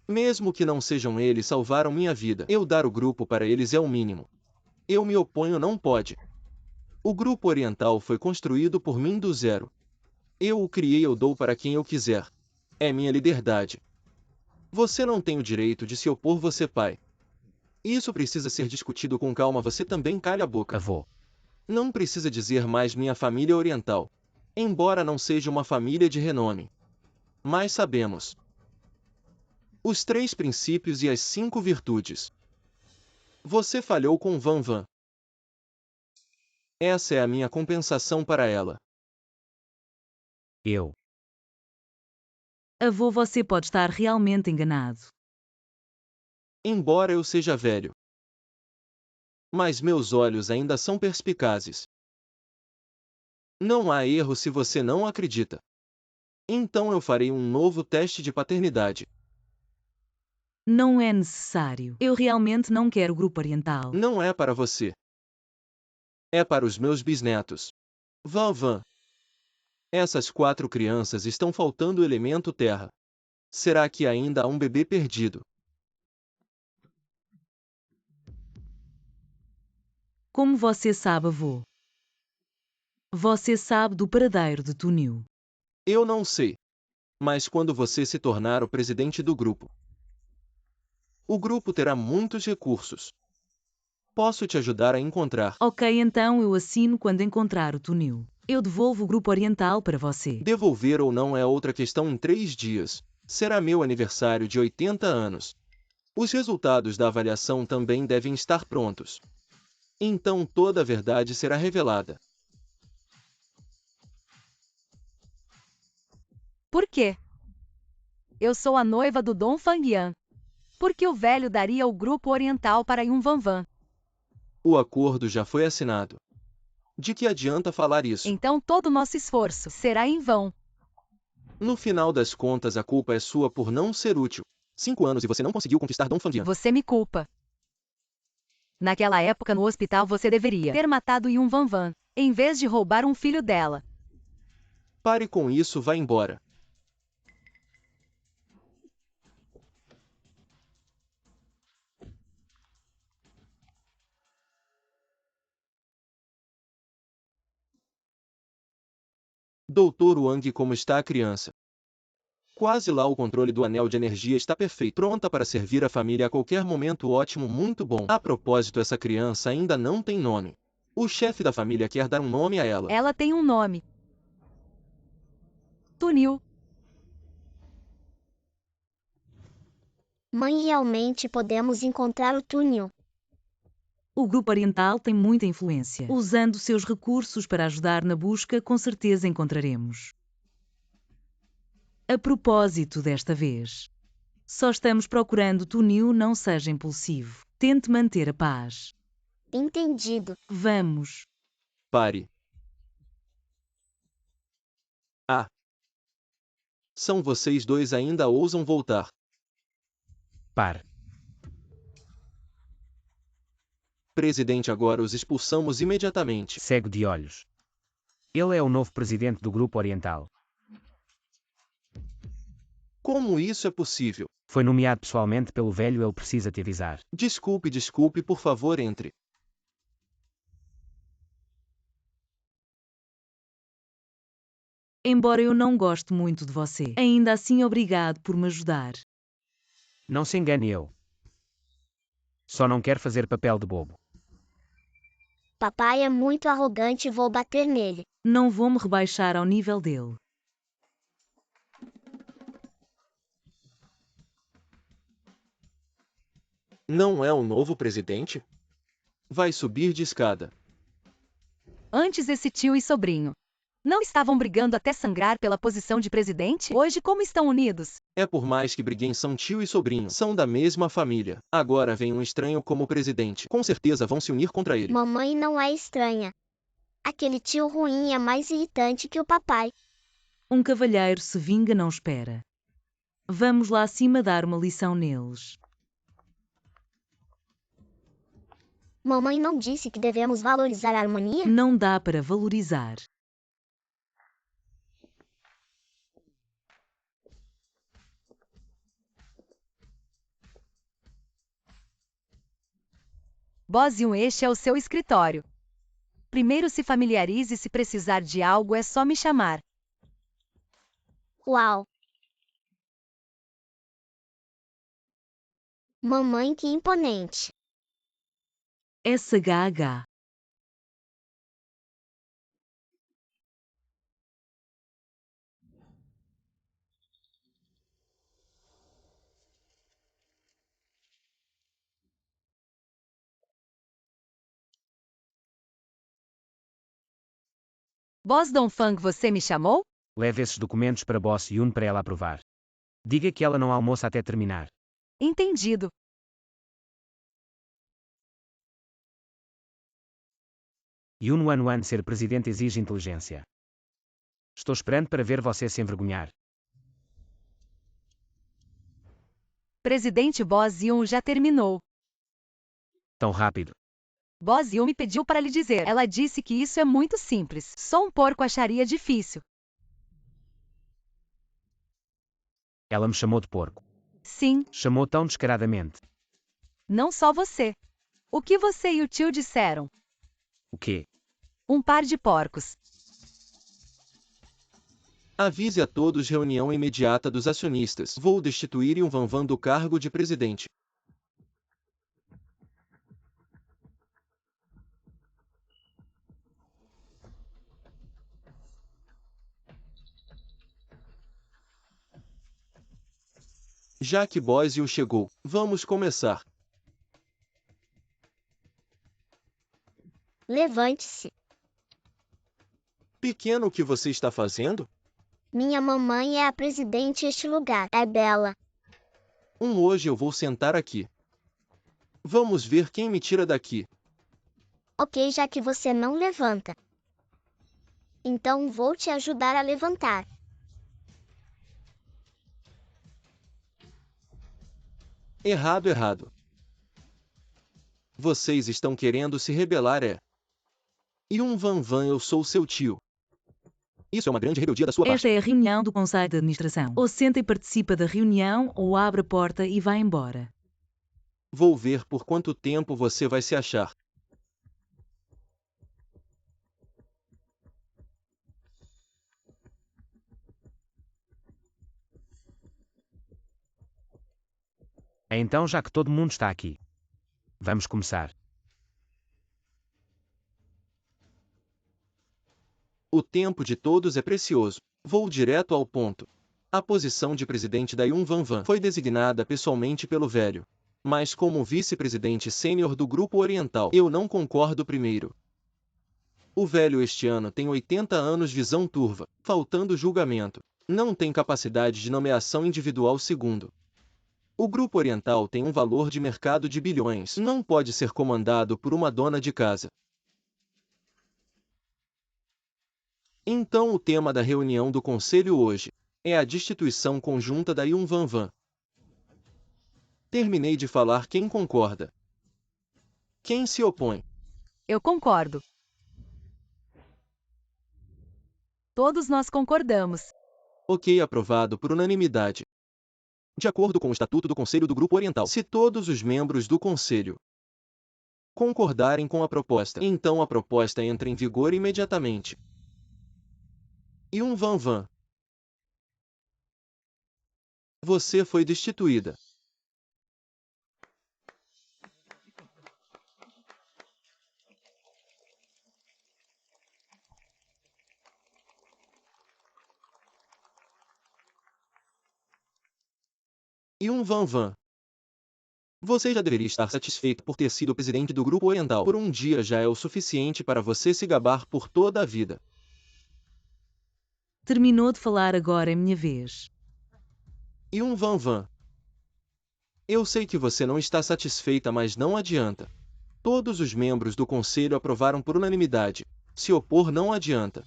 Mesmo que não sejam eles, salvaram minha vida. Eu dar o grupo para eles é o mínimo. Eu me oponho, não pode. O grupo oriental foi construído por mim do zero. Eu o criei, eu dou para quem eu quiser. É minha liberdade. Você não tem o direito de se opor, você pai. Isso precisa ser discutido com calma, você também calha a boca. Avô. Não precisa dizer mais minha família oriental. Embora não seja uma família de renome. Mas sabemos. Os 3 princípios e as 5 virtudes. Você falhou com Van Van. Essa é a minha compensação para ela. Eu. Avô, você pode estar realmente enganado. Embora eu seja velho. Mas meus olhos ainda são perspicazes. Não há erro se você não acredita. Então eu farei um novo teste de paternidade. Não é necessário. Eu realmente não quero o grupo oriental. Não é para você. É para os meus bisnetos. Van Van. Essas 4 crianças estão faltando o elemento terra. Será que ainda há um bebê perdido? Como você sabe, avô? Você sabe do paradeiro de Tunil. Eu não sei. Mas quando você se tornar o presidente do grupo, o grupo terá muitos recursos. Posso te ajudar a encontrar. Ok, então eu assino quando encontrar o Tunil. Eu devolvo o grupo oriental para você. Devolver ou não é outra questão. Em 3 dias, será meu aniversário de 80 anos. Os resultados da avaliação também devem estar prontos. Então toda a verdade será revelada. Por quê? Eu sou a noiva do Dom Fangyan. Por que o velho daria o grupo oriental para Yun Van Van? O acordo já foi assinado. De que adianta falar isso? Então todo o nosso esforço será em vão. No final das contas, a culpa é sua por não ser útil. 5 anos e você não conseguiu conquistar Dom Fangyan. Você me culpa. Naquela época no hospital você deveria ter matado Yun Van Van, em vez de roubar um filho dela. Pare com isso, vá embora. Doutor Wang, como está a criança? Quase lá, o controle do anel de energia está perfeito, pronta para servir a família a qualquer momento. Ótimo, muito bom. A propósito, essa criança ainda não tem nome. O chefe da família quer dar um nome a ela. Ela tem um nome. Tunil. Mãe, realmente podemos encontrar o túnel. O Grupo Oriental tem muita influência. Usando seus recursos para ajudar na busca, com certeza encontraremos. A propósito, desta vez, só estamos procurando Tunil, não seja impulsivo. Tente manter a paz. Entendido. Vamos. Pare. Ah. São vocês dois, ainda ousam voltar. Pare. Presidente, agora os expulsamos imediatamente. Cego de olhos. Ele é o novo presidente do Grupo Oriental. Como isso é possível? Foi nomeado pessoalmente pelo velho, ele precisa te avisar. Desculpe, por favor, entre. Embora eu não goste muito de você, ainda assim obrigado por me ajudar. Não se engane, eu só não quero fazer papel de bobo. Papai é muito arrogante e vou bater nele. Não vou me rebaixar ao nível dele. Não é o novo presidente? Vai subir de escada. Antes esse tio e sobrinho não estavam brigando até sangrar pela posição de presidente? Hoje como estão unidos? É, por mais que briguem, são tio e sobrinho. São da mesma família. Agora vem um estranho como presidente. Com certeza vão se unir contra ele. Mamãe não é estranha. Aquele tio ruim é mais irritante que o papai. Um cavalheiro se vinga, não espera. Vamos lá acima dar uma lição neles. Mamãe não disse que devemos valorizar a harmonia? Não dá para valorizar. Boss Yun, este é o seu escritório. Primeiro se familiarize, se precisar de algo é só me chamar. Uau! Mamãe, que imponente. SHH. Boss Dongfang, você me chamou? Leve esses documentos para Boss Yun para ela aprovar. Diga que ela não almoça até terminar. Entendido. Yun Wan Wan, ser presidente exige inteligência. Estou esperando para ver você se envergonhar. Presidente, Boss Yun já terminou. Tão rápido. Boss Yun me pediu para lhe dizer. Ela disse que isso é muito simples. Só um porco acharia difícil. Ela me chamou de porco. Sim, Chamou tão descaradamente. não só você. O que você e o tio disseram? O quê? Um par de porcos. Avise a todos, reunião imediata dos acionistas. Vou destituir Yun Van Van do cargo de presidente. Já que Bósio chegou, vamos começar. Levante-se. Pequeno, o que você está fazendo? Minha mamãe é a presidente deste lugar. É bela. Hoje eu vou sentar aqui. Vamos ver quem me tira daqui. Ok, já que você não levanta. Então vou te ajudar a levantar. Errado. Vocês estão querendo se rebelar, é? Van Van, eu sou seu tio. Isso é uma grande rebeldia da sua parte. Esta é a reunião do Conselho de Administração. Ou senta e participa da reunião, ou abre a porta e vai embora. Vou ver por quanto tempo você vai se achar. Então, já que todo mundo está aqui, vamos começar. O tempo de todos é precioso. Vou direto ao ponto. A posição de presidente da Van Van foi designada pessoalmente pelo velho. Mas como vice-presidente sênior do Grupo Oriental, eu não concordo primeiro. O velho este ano tem 80 anos, visão turva, faltando julgamento. Não tem capacidade de nomeação individual segundo. O Grupo Oriental tem um valor de mercado de bilhões. Não pode ser comandado por uma dona de casa. Então o tema da reunião do Conselho hoje é a destituição conjunta da Van Van. Terminei de falar. Quem concorda? Quem se opõe? Eu concordo. Todos nós concordamos. Ok, aprovado por unanimidade. De acordo com o Estatuto do Conselho do Grupo Oriental, se todos os membros do Conselho concordarem com a proposta, então a proposta entra em vigor imediatamente. Van Van, você foi destituída. Van Van, você já deveria estar satisfeito por ter sido presidente do Grupo Oriental. Por um dia já é o suficiente para você se gabar por toda a vida. Terminou de falar, agora é minha vez. Van Van, eu sei que você não está satisfeita, mas não adianta. Todos os membros do Conselho aprovaram por unanimidade. Se opor não adianta.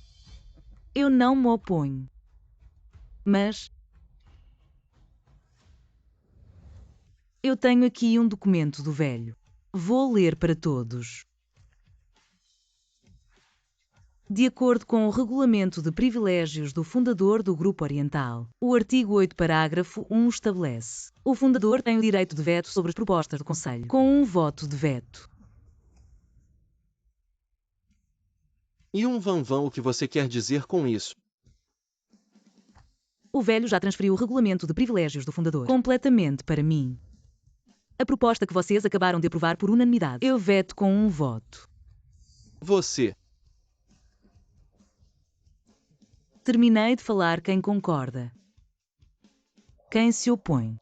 Eu não me oponho. Mas eu tenho aqui um documento do velho. Vou ler para todos. De acordo com o Regulamento de Privilégios do Fundador do Grupo Oriental, o artigo 8, parágrafo 1 estabelece: o fundador tem o direito de veto sobre as propostas do Conselho, com um voto de veto. Van Van, o que você quer dizer com isso? O velho já transferiu o Regulamento de Privilégios do Fundador completamente para mim. A proposta que vocês acabaram de aprovar por unanimidade, eu veto com um voto. Você. Terminei de falar. Quem concorda? Quem se opõe?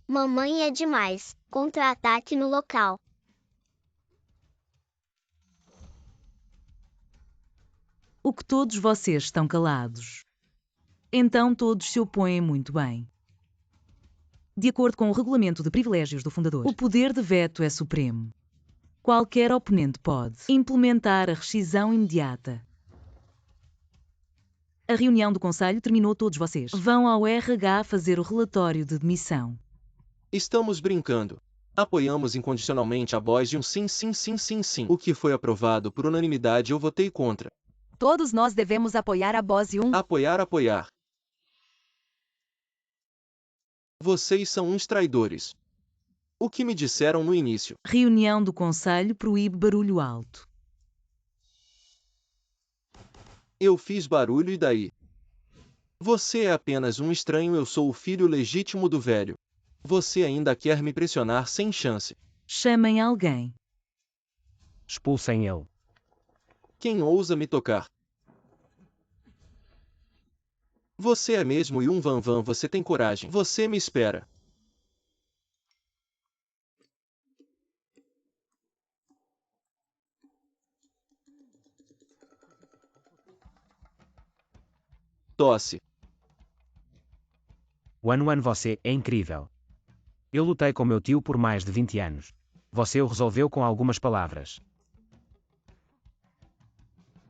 Mamãe é demais. Contra-ataque no local. O que todos vocês estão calados? Então todos se opõem. Muito bem. De acordo com o Regulamento de Privilégios do Fundador, o poder de veto é supremo. Qualquer oponente pode implementar a rescisão imediata. A reunião do Conselho terminou. Todos vocês vão ao RH fazer o relatório de demissão. Estamos brincando. Apoiamos incondicionalmente a voz de um sim, sim, sim, sim, sim. O que foi aprovado por unanimidade, eu votei contra. Todos nós devemos apoiar a Bose 1. Apoiar, apoiar. Vocês são uns traidores. O que me disseram no início? Reunião do Conselho proíbe barulho alto. Eu fiz barulho e daí? Você é apenas um estranho, eu sou o filho legítimo do velho. Você ainda quer me pressionar sem chance. Chamem alguém. Expulsem ele. Quem ousa me tocar? Você é mesmo Van Van, você tem coragem. Você me espera. Tosse. Wan, você é incrível. Eu lutei com meu tio por mais de 20 anos. Você o resolveu com algumas palavras.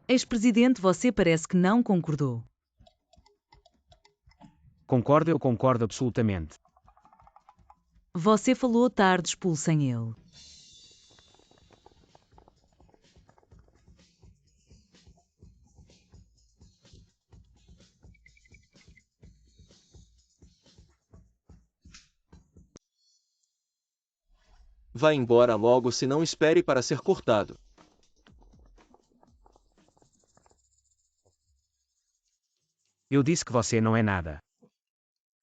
Ex-presidente, você parece que não concordou. Concordo, eu concordo absolutamente. Você falou tarde, expulsem ele. Vá embora logo, se não espere para ser cortado. Eu disse que você não é nada.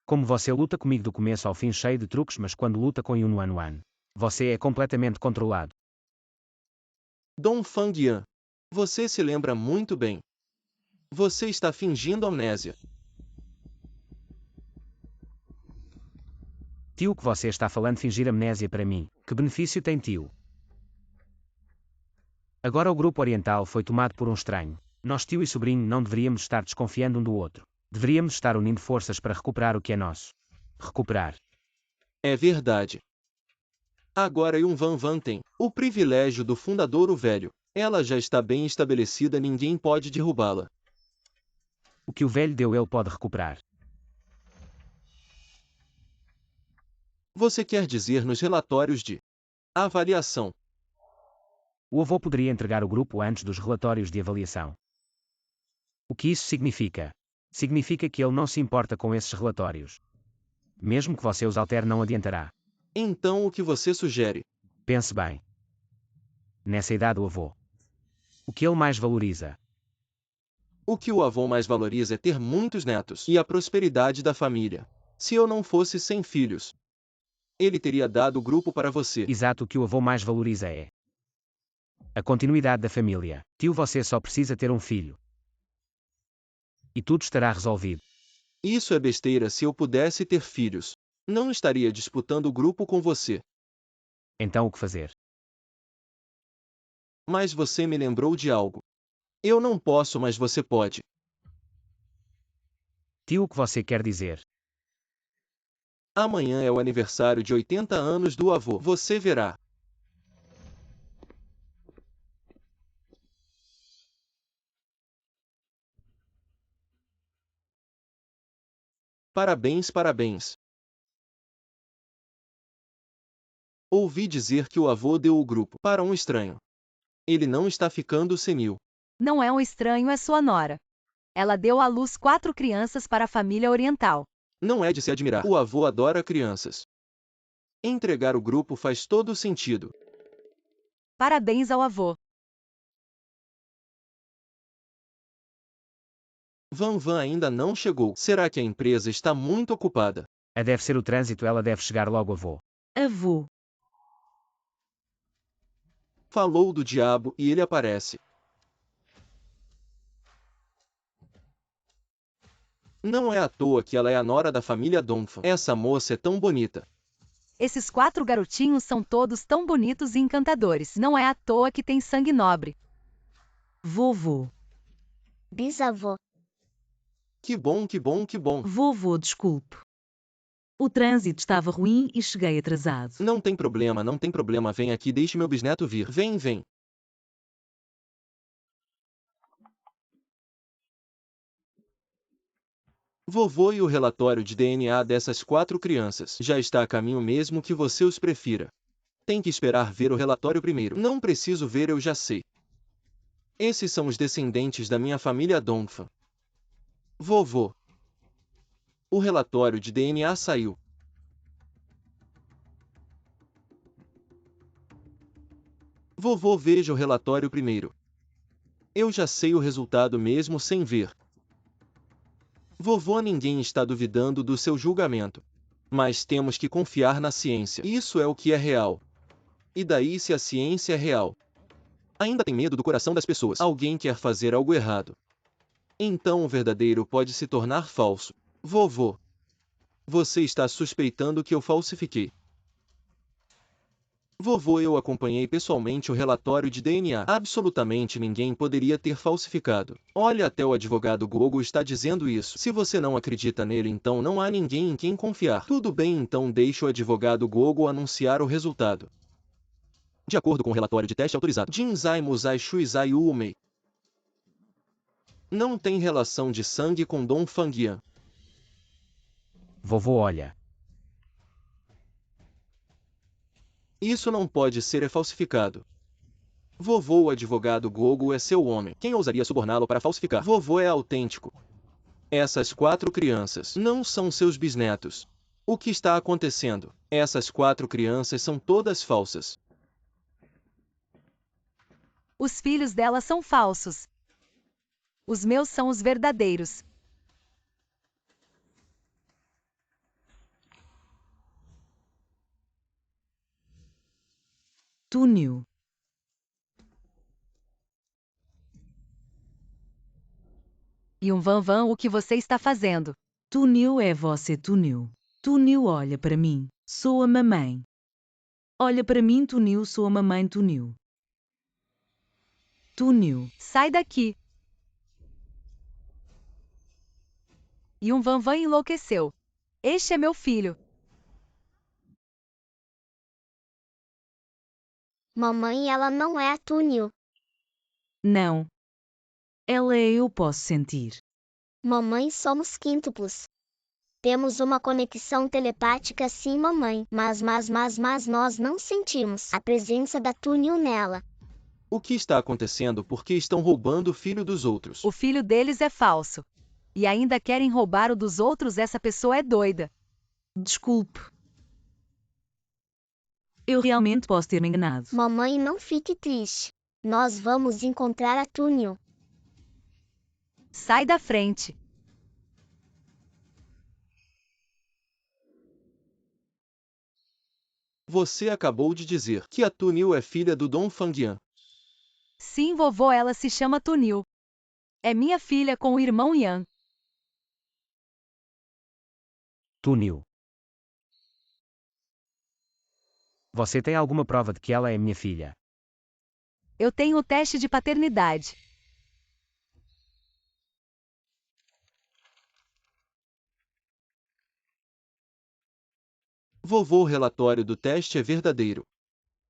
Como você luta comigo do começo ao fim cheio de truques, mas quando luta com Yun-Wan, você é completamente controlado. Dong Fangyan, você se lembra muito bem. Você está fingindo amnésia. Tio, que você está falando fingir amnésia para mim, que benefício tem, tio? Agora o grupo oriental foi tomado por um estranho. Nós, tio e sobrinho, não deveríamos estar desconfiando um do outro. Deveríamos estar unindo forças para recuperar o que é nosso. Recuperar. É verdade. Agora Yun-Van tem o privilégio do fundador, o velho. Ela já está bem estabelecida, ninguém pode derrubá-la. O que o velho deu ele pode recuperar. Você quer dizer nos relatórios de avaliação? O avô poderia entregar o grupo antes dos relatórios de avaliação. O que isso significa? Significa que ele não se importa com esses relatórios. Mesmo que você os altere, não adiantará. Então o que você sugere? Pense bem. Nessa idade, o avô. O que ele mais valoriza? O que o avô mais valoriza é ter muitos netos e a prosperidade da família. Se eu não fosse sem filhos, ele teria dado o grupo para você. Exato, o que o avô mais valoriza é a continuidade da família. Tio, você só precisa ter um filho. E tudo estará resolvido. Isso é besteira. Se eu pudesse ter filhos, não estaria disputando o grupo com você. Então o que fazer? Mas você me lembrou de algo. Eu não posso, mas você pode. Tio, o que você quer dizer? Amanhã é o aniversário de 80 anos do avô. Você verá. Parabéns, parabéns. Ouvi dizer que o avô deu o grupo para um estranho. Ele não está ficando senil. Não é um estranho, é sua nora. Ela deu à luz 4 crianças para a família oriental. Não é de se admirar. O avô adora crianças. Entregar o grupo faz todo sentido. Parabéns ao avô. Van ainda não chegou. Será que a empresa está muito ocupada? Deve ser o trânsito, ela deve chegar logo, avô. Avô. Falou do diabo e ele aparece. Não é à toa que ela é a nora da família Donphan. Essa moça é tão bonita. Esses 4 garotinhos são todos tão bonitos e encantadores. Não é à toa que tem sangue nobre. Vovô. Bisavô. Que bom, que bom, que bom. Vovô, desculpe. O trânsito estava ruim e cheguei atrasado. Não tem problema, não tem problema. Vem aqui, deixe meu bisneto vir. Vem, vem. Vovô, e o relatório de DNA dessas 4 crianças já está a caminho, mesmo que você os prefira. Tem que esperar ver o relatório primeiro. Não preciso ver, eu já sei. Esses são os descendentes da minha família Donphan. Vovô. O relatório de DNA saiu. Vovô, veja o relatório primeiro. Eu já sei o resultado mesmo sem ver. Vovô, ninguém está duvidando do seu julgamento. Mas temos que confiar na ciência. Isso é o que é real. E daí, se a ciência é real? Ainda tem medo do coração das pessoas. Alguém quer fazer algo errado. Então o verdadeiro pode se tornar falso. Vovô. Você está suspeitando que eu falsifiquei. Vovô, eu acompanhei pessoalmente o relatório de DNA. Absolutamente ninguém poderia ter falsificado. Olha, até o advogado Gogo está dizendo isso. Se você não acredita nele, então não há ninguém em quem confiar. Tudo bem, então deixe o advogado Gogo anunciar o resultado. De acordo com o relatório de teste autorizado, Jinzai Musai Shuizai Umei não tem relação de sangue com Dong Fangyan. Vovô, olha. Isso não pode ser falsificado. Vovô, o advogado Gogo é seu homem. Quem ousaria suborná-lo para falsificar? Vovô é autêntico. Essas 4 crianças não são seus bisnetos. O que está acontecendo? Essas 4 crianças são todas falsas. Os filhos dela são falsos. Os meus são os verdadeiros. Túnel. E um Van, o que você está fazendo? Túnel é você, Túnel. Túnel olha para mim. Sou a mamãe. Olha para mim, Túnel, sou a mamãe, Túnel. Túnel. Sai daqui. E um Van enlouqueceu. Este é meu filho. Mamãe, ela não é a Túnel. Não. Ela é eu posso sentir. Mamãe, somos quíntuplos. Temos uma conexão telepática sim, mamãe. Mas nós não sentimos a presença da Túnel nela. O que está acontecendo? Por que estão roubando o filho dos outros? O filho deles é falso. E ainda querem roubar o dos outros, essa pessoa é doida. Desculpe. Eu realmente posso ter me enganado. Mamãe, não fique triste. Nós vamos encontrar a Túnel. Sai da frente. Você acabou de dizer que a Túnel é filha do Dom Fangyan. Sim, vovô, ela se chama Tunil. É minha filha com o irmão Yan. Túnel. Você tem alguma prova de que ela é minha filha? Eu tenho o teste de paternidade. Vovô, o relatório do teste é verdadeiro.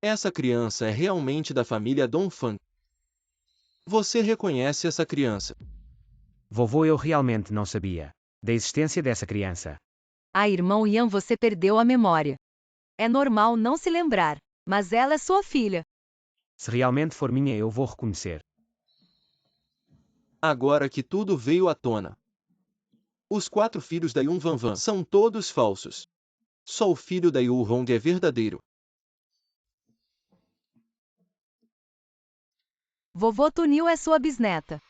Essa criança é realmente da família Dongfang. Você reconhece essa criança? Vovô, eu realmente não sabia da existência dessa criança. Ah, irmão Yan, você perdeu a memória. É normal não se lembrar, mas ela é sua filha. Se realmente for minha, eu vou reconhecer. Agora que tudo veio à tona. Os 4 filhos da Yun Van são todos falsos. Só o filho da Yu Hong é verdadeiro. Vovô Tunil é sua bisneta.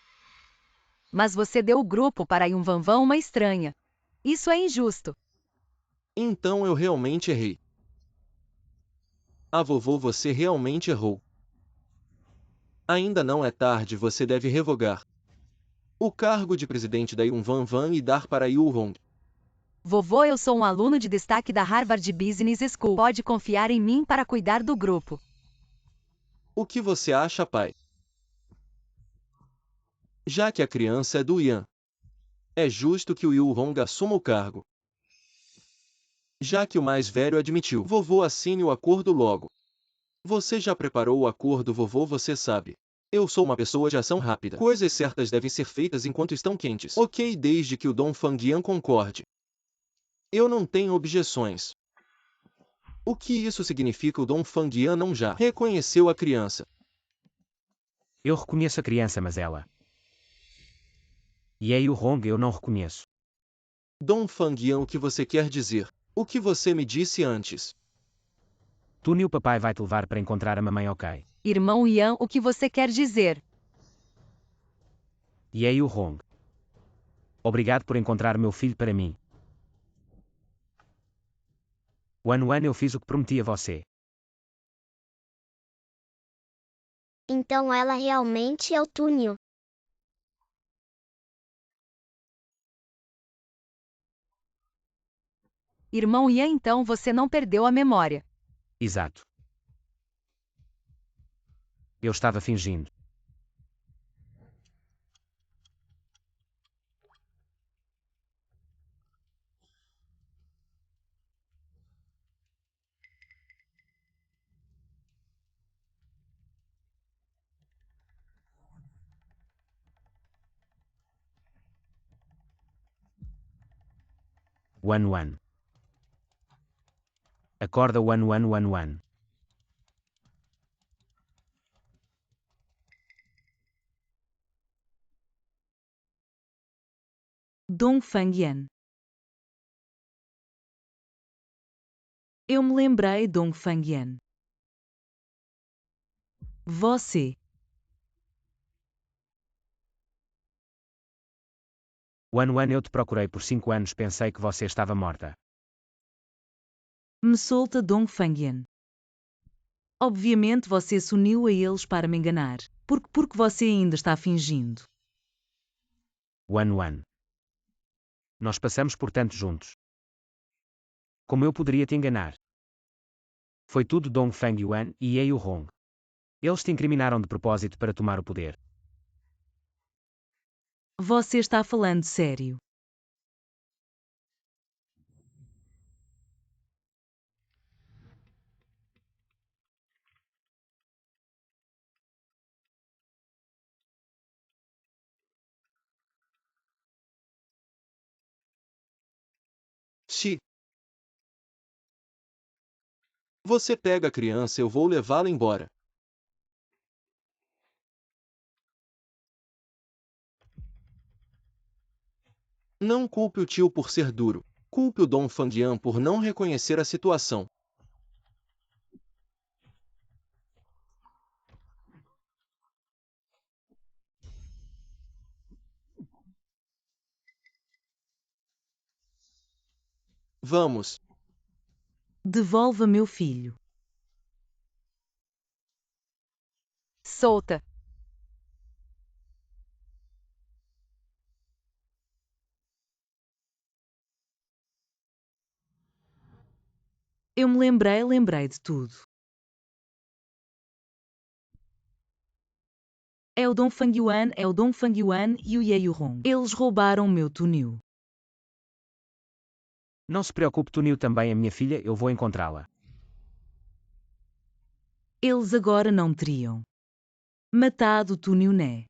Mas você deu o grupo para Yun Van uma estranha. Isso é injusto. Então eu realmente errei. Ah, vovô, você realmente errou. Ainda não é tarde, você deve revogar o cargo de presidente da Yun Van e dar para Yu Hong. Vovô, eu sou um aluno de destaque da Harvard Business School. Pode confiar em mim para cuidar do grupo. O que você acha, pai? Já que a criança é do Yan, é justo que o Yu Hong assuma o cargo. Já que o mais velho admitiu, vovô, assine o acordo logo. Você já preparou o acordo, vovô? Você sabe. Eu sou uma pessoa de ação rápida. Coisas certas devem ser feitas enquanto estão quentes. Ok, desde que o Dong Fangyan concorde. Eu não tenho objeções. O que isso significa? O Dong Fangyan não já reconheceu a criança. Eu reconheço a criança, mas ela. E é Yu Hong, eu não reconheço. Dong Fangyan, o que você quer dizer? O que você me disse antes? Túnel, papai vai te levar para encontrar a mamãe, ok? Irmão Yan, o que você quer dizer? E é Yu Hong. Obrigado por encontrar meu filho para mim. Wan, eu fiz o que prometi a você. Então ela realmente é o Túnel. Irmão Yan, então você não perdeu a memória. Exato. Eu estava fingindo. Wan. Acorda, Wan. Dong Fangyan. Eu me lembrei, Dong Fangyan. Você. Wan Wan, eu te procurei por 5 anos, pensei que você estava morta. Me solta, Dong Fangyan. Obviamente você se uniu a eles para me enganar. Porque você ainda está fingindo. Wan Wan. Nós passamos por tanto juntos. Como eu poderia te enganar? Foi tudo Dong Fangyuan e Ye Hong. Eles te incriminaram de propósito para tomar o poder. Você está falando sério? Xi. Você pega a criança, eu vou levá-la embora. Não culpe o tio por ser duro. Culpe o Dom Fangyan por não reconhecer a situação. Vamos. Devolva meu filho. Solta. Eu me lembrei de tudo. É o Dong Fangyan e o Ye Hong. Eles roubaram meu tunil. Não se preocupe, Tunil também é minha filha, eu vou encontrá-la. Eles agora não teriam matado o tunil, né?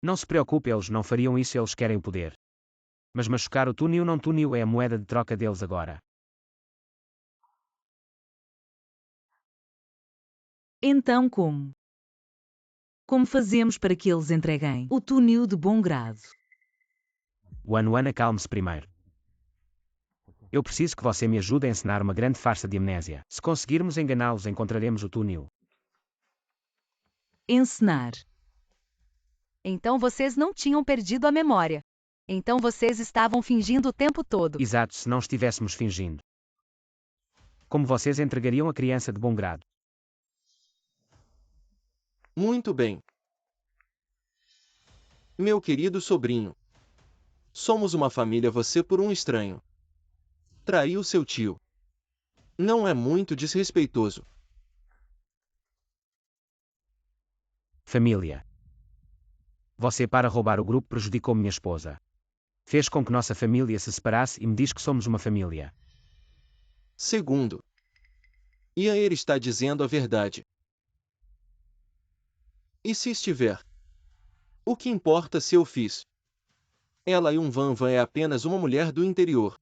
Não se preocupe, eles não fariam isso, eles querem o poder. Mas machucar o Tunil não, Tunil é a moeda de troca deles agora. Então como? Como fazemos para que eles entreguem o tunil de bom grado? Wan Wan, acalme-se primeiro. Eu preciso que você me ajude a encenar uma grande farsa de amnésia. Se conseguirmos enganá-los, encontraremos o Tunil. Encenar. Então vocês não tinham perdido a memória. Então vocês estavam fingindo o tempo todo. Exato, se não estivéssemos fingindo. Como vocês entregariam a criança de bom grado? Muito bem. Meu querido sobrinho. Somos uma família, você por um estranho. Traiu seu tio. Não é muito desrespeitoso. Família. Você, para roubar o grupo, prejudicou minha esposa. Fez com que nossa família se separasse e me diz que somos uma família. Segundo. Yair está dizendo a verdade. E se estiver? O que importa se eu fiz? Ela e Van Van é apenas uma mulher do interior.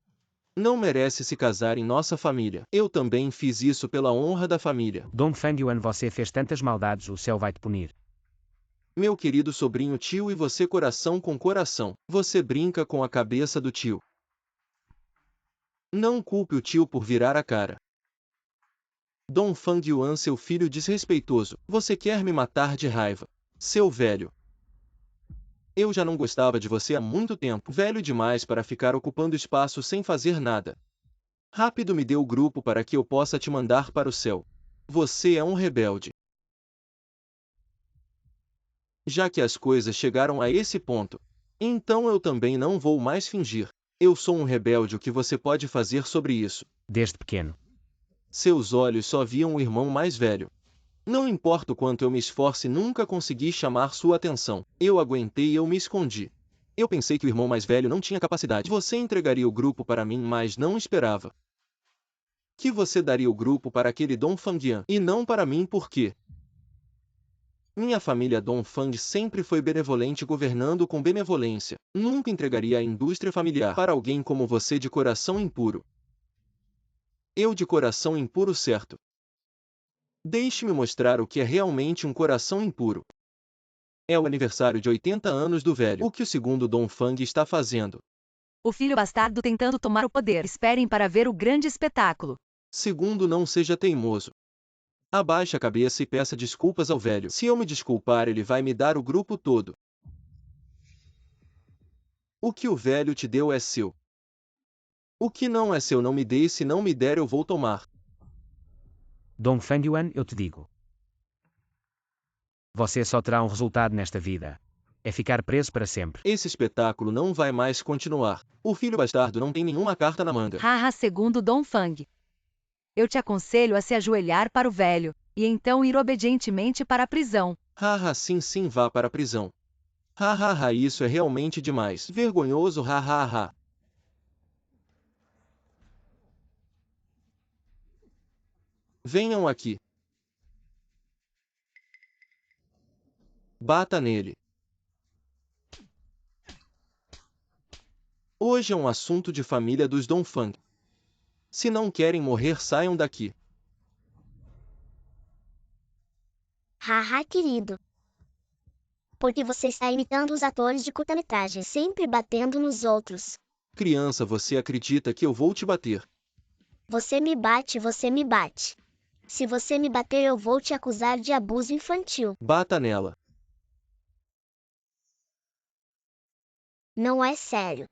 Não merece se casar em nossa família. Eu também fiz isso pela honra da família. Dong Fangyuan, você fez tantas maldades, o céu vai te punir. Meu querido sobrinho tio, e você coração com coração. Você brinca com a cabeça do tio. Não culpe o tio por virar a cara. Dong Fangyuan, seu filho desrespeitoso, você quer me matar de raiva. Seu velho. Eu já não gostava de você há muito tempo. Velho demais para ficar ocupando espaço sem fazer nada. Rápido, me dê o grupo para que eu possa te mandar para o céu. Você é um rebelde. Já que as coisas chegaram a esse ponto, então eu também não vou mais fingir. Eu sou um rebelde, o que você pode fazer sobre isso? Desde pequeno. Seus olhos só viam o irmão mais velho. Não importa o quanto eu me esforce, nunca consegui chamar sua atenção. Eu aguentei e eu me escondi. Eu pensei que o irmão mais velho não tinha capacidade. Você entregaria o grupo para mim, mas não esperava que você daria o grupo para aquele Dong Fangyan e não para mim. Por quê? Minha família Dong Fang sempre foi benevolente, governando com benevolência. Nunca entregaria a indústria familiar para alguém como você de coração impuro. Eu de coração impuro, certo? Deixe-me mostrar o que é realmente um coração impuro. É o aniversário de 80 anos do velho. O que o segundo Dong Fang está fazendo? O filho bastardo tentando tomar o poder. Esperem para ver o grande espetáculo. Segundo, não seja teimoso. Abaixe a cabeça e peça desculpas ao velho. Se eu me desculpar, ele vai me dar o grupo todo. O que o velho te deu é seu. O que não é seu não me dê, e se não me der eu vou tomar. Dong Fangyuan, eu te digo. Você só terá um resultado nesta vida. É ficar preso para sempre. Esse espetáculo não vai mais continuar. O filho bastardo não tem nenhuma carta na manga. Haha, segundo Dong Fang. Eu te aconselho a se ajoelhar para o velho, e então ir obedientemente para a prisão. Haha, sim, sim, vá para a prisão. Hahaha, isso é realmente demais. Vergonhoso, hahaha. Venham aqui. Bata nele. Hoje é um assunto de família dos Dongfang. Se não querem morrer, saiam daqui. Haha, querido. Porque você está imitando os atores de curta-metragem, sempre batendo nos outros. Criança, você acredita que eu vou te bater? Você me bate, você me bate. Se você me bater, eu vou te acusar de abuso infantil. Bata nela. Não é sério.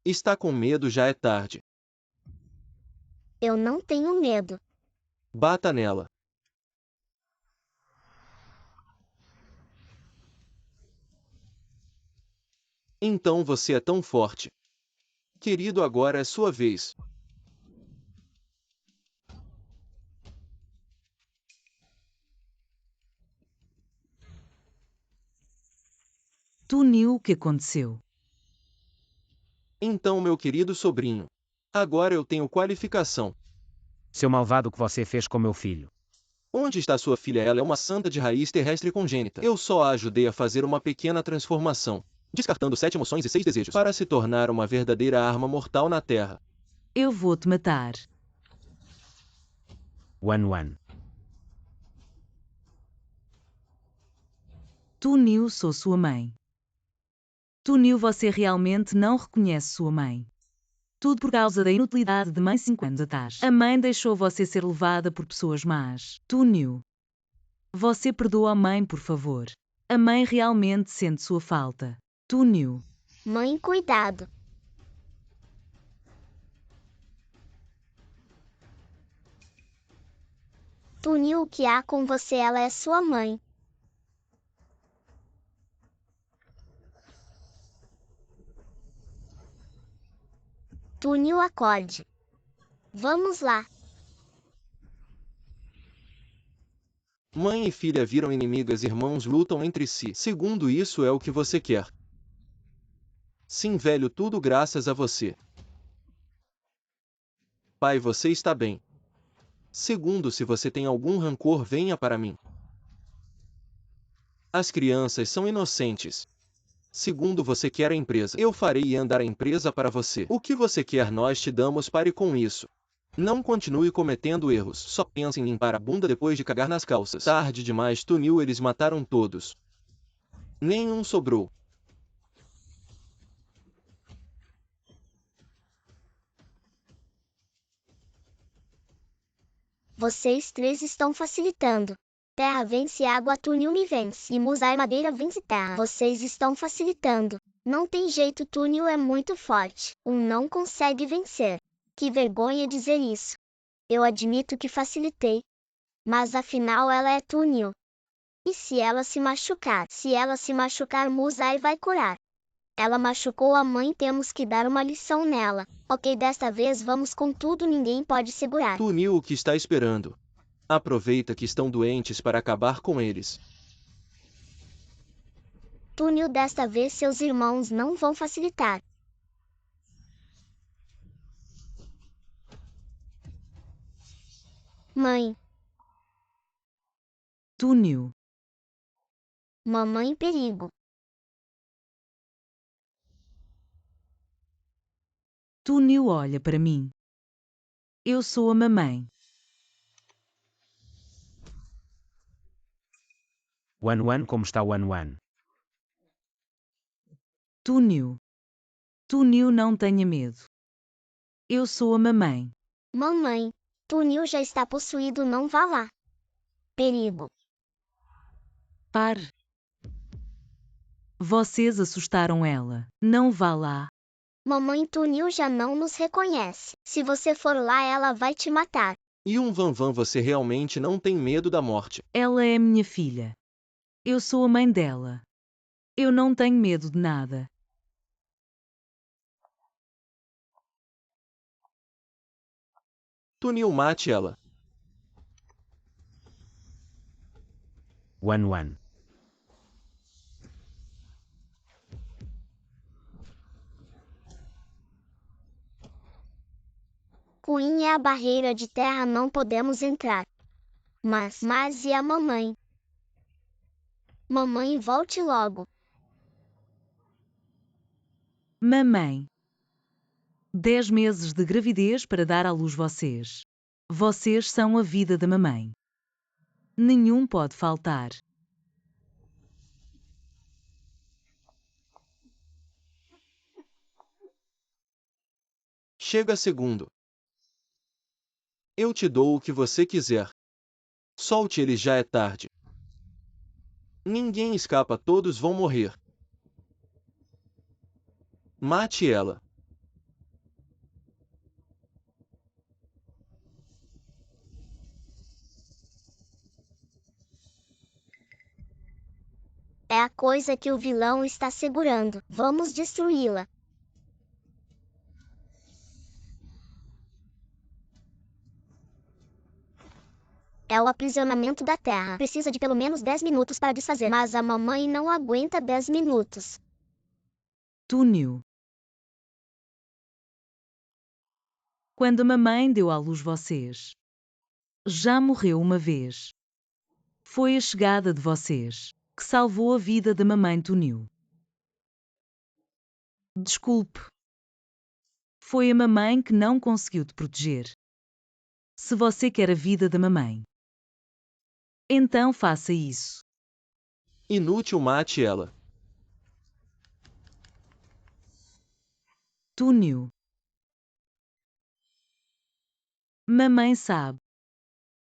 Está com medo, já é tarde. Eu não tenho medo. Bata nela. Então você é tão forte. Querido, agora é sua vez. Tu Niu, o que aconteceu? Então, meu querido sobrinho. Agora eu tenho qualificação. Seu malvado, o que você fez com meu filho? Onde está sua filha? Ela é uma santa de raiz terrestre congênita. Eu só a ajudei a fazer uma pequena transformação, descartando 7 emoções e 6 desejos, para se tornar uma verdadeira arma mortal na Terra. Eu vou te matar. Wan. Tu Niu, sou sua mãe. Tu Niu, você realmente não reconhece sua mãe. Tudo por causa da inutilidade de mãe 5 anos atrás. A mãe deixou você ser levada por pessoas más. Tu Niu. Você perdoa a mãe, por favor. A mãe realmente sente sua falta. Tu Niu. Mãe, cuidado. Tu Niu, o que há com você? Ela é sua mãe. Tu Niu, acorde. Vamos lá. Mãe e filha viram inimigas, irmãos lutam entre si. Segundo, isso é o que você quer. Sim, velho, tudo graças a você. Pai, você está bem. Segundo, se você tem algum rancor, venha para mim. As crianças são inocentes. Segundo, você quer a empresa. Eu farei andar a empresa para você. O que você quer, nós te damos. Pare com isso. Não continue cometendo erros. Só pense em limpar a bunda depois de cagar nas calças. Tarde demais, Tu Niu, eles mataram todos. Nenhum sobrou. Vocês três estão facilitando. Terra vence água, Tu Niu me vence. E Musai madeira vence terra. Vocês estão facilitando. Não tem jeito, Tu Niu é muito forte. Não consegue vencer. Que vergonha dizer isso. Eu admito que facilitei. Mas afinal ela é Tu Niu. E se ela se machucar? Se ela se machucar, Musai vai curar. Ela machucou a mãe, temos que dar uma lição nela. Ok, desta vez vamos com tudo, ninguém pode segurar. Tu Niu, o que está esperando? Aproveita que estão doentes para acabar com eles. Tu Niu, desta vez seus irmãos não vão facilitar. Mãe, Tu Niu. mamãe, perigo. Tu Niu, olha para mim. Eu sou a mamãe. Wan, como está Wan? Túnio. Túnio, não tenha medo. Eu sou a mamãe. Mamãe, Tunil já está possuído, não vá lá. Perigo. Pare. Vocês assustaram ela. Não vá lá. Mamãe, Tunil já não nos reconhece. Se você for lá, ela vai te matar. E você realmente não tem medo da morte. Ela é minha filha. Eu sou a mãe dela. Eu não tenho medo de nada. Tunil, mate ela. Wan. Queen é a barreira de terra, não podemos entrar. Mas e a mamãe? Mamãe, volte logo. Mamãe. 10 meses de gravidez para dar à luz vocês. Vocês são a vida da mamãe. Nenhum pode faltar. Chega segundo. Eu te dou o que você quiser. Solte ele, já é tarde. Ninguém escapa, todos vão morrer. Mate ela. É a coisa que o vilão está segurando. Vamos destruí-la. É o aprisionamento da Terra. Precisa de pelo menos 10 minutos para desfazer. Mas a mamãe não aguenta 10 minutos. Túnio. Quando a mamãe deu à luz vocês, já morreu uma vez. Foi a chegada de vocês que salvou a vida da mamãe Túnio. Desculpe. Foi a mamãe que não conseguiu te proteger. Se você quer a vida da mamãe, então faça isso. Inútil, mate ela. Túnio. Mamãe sabe.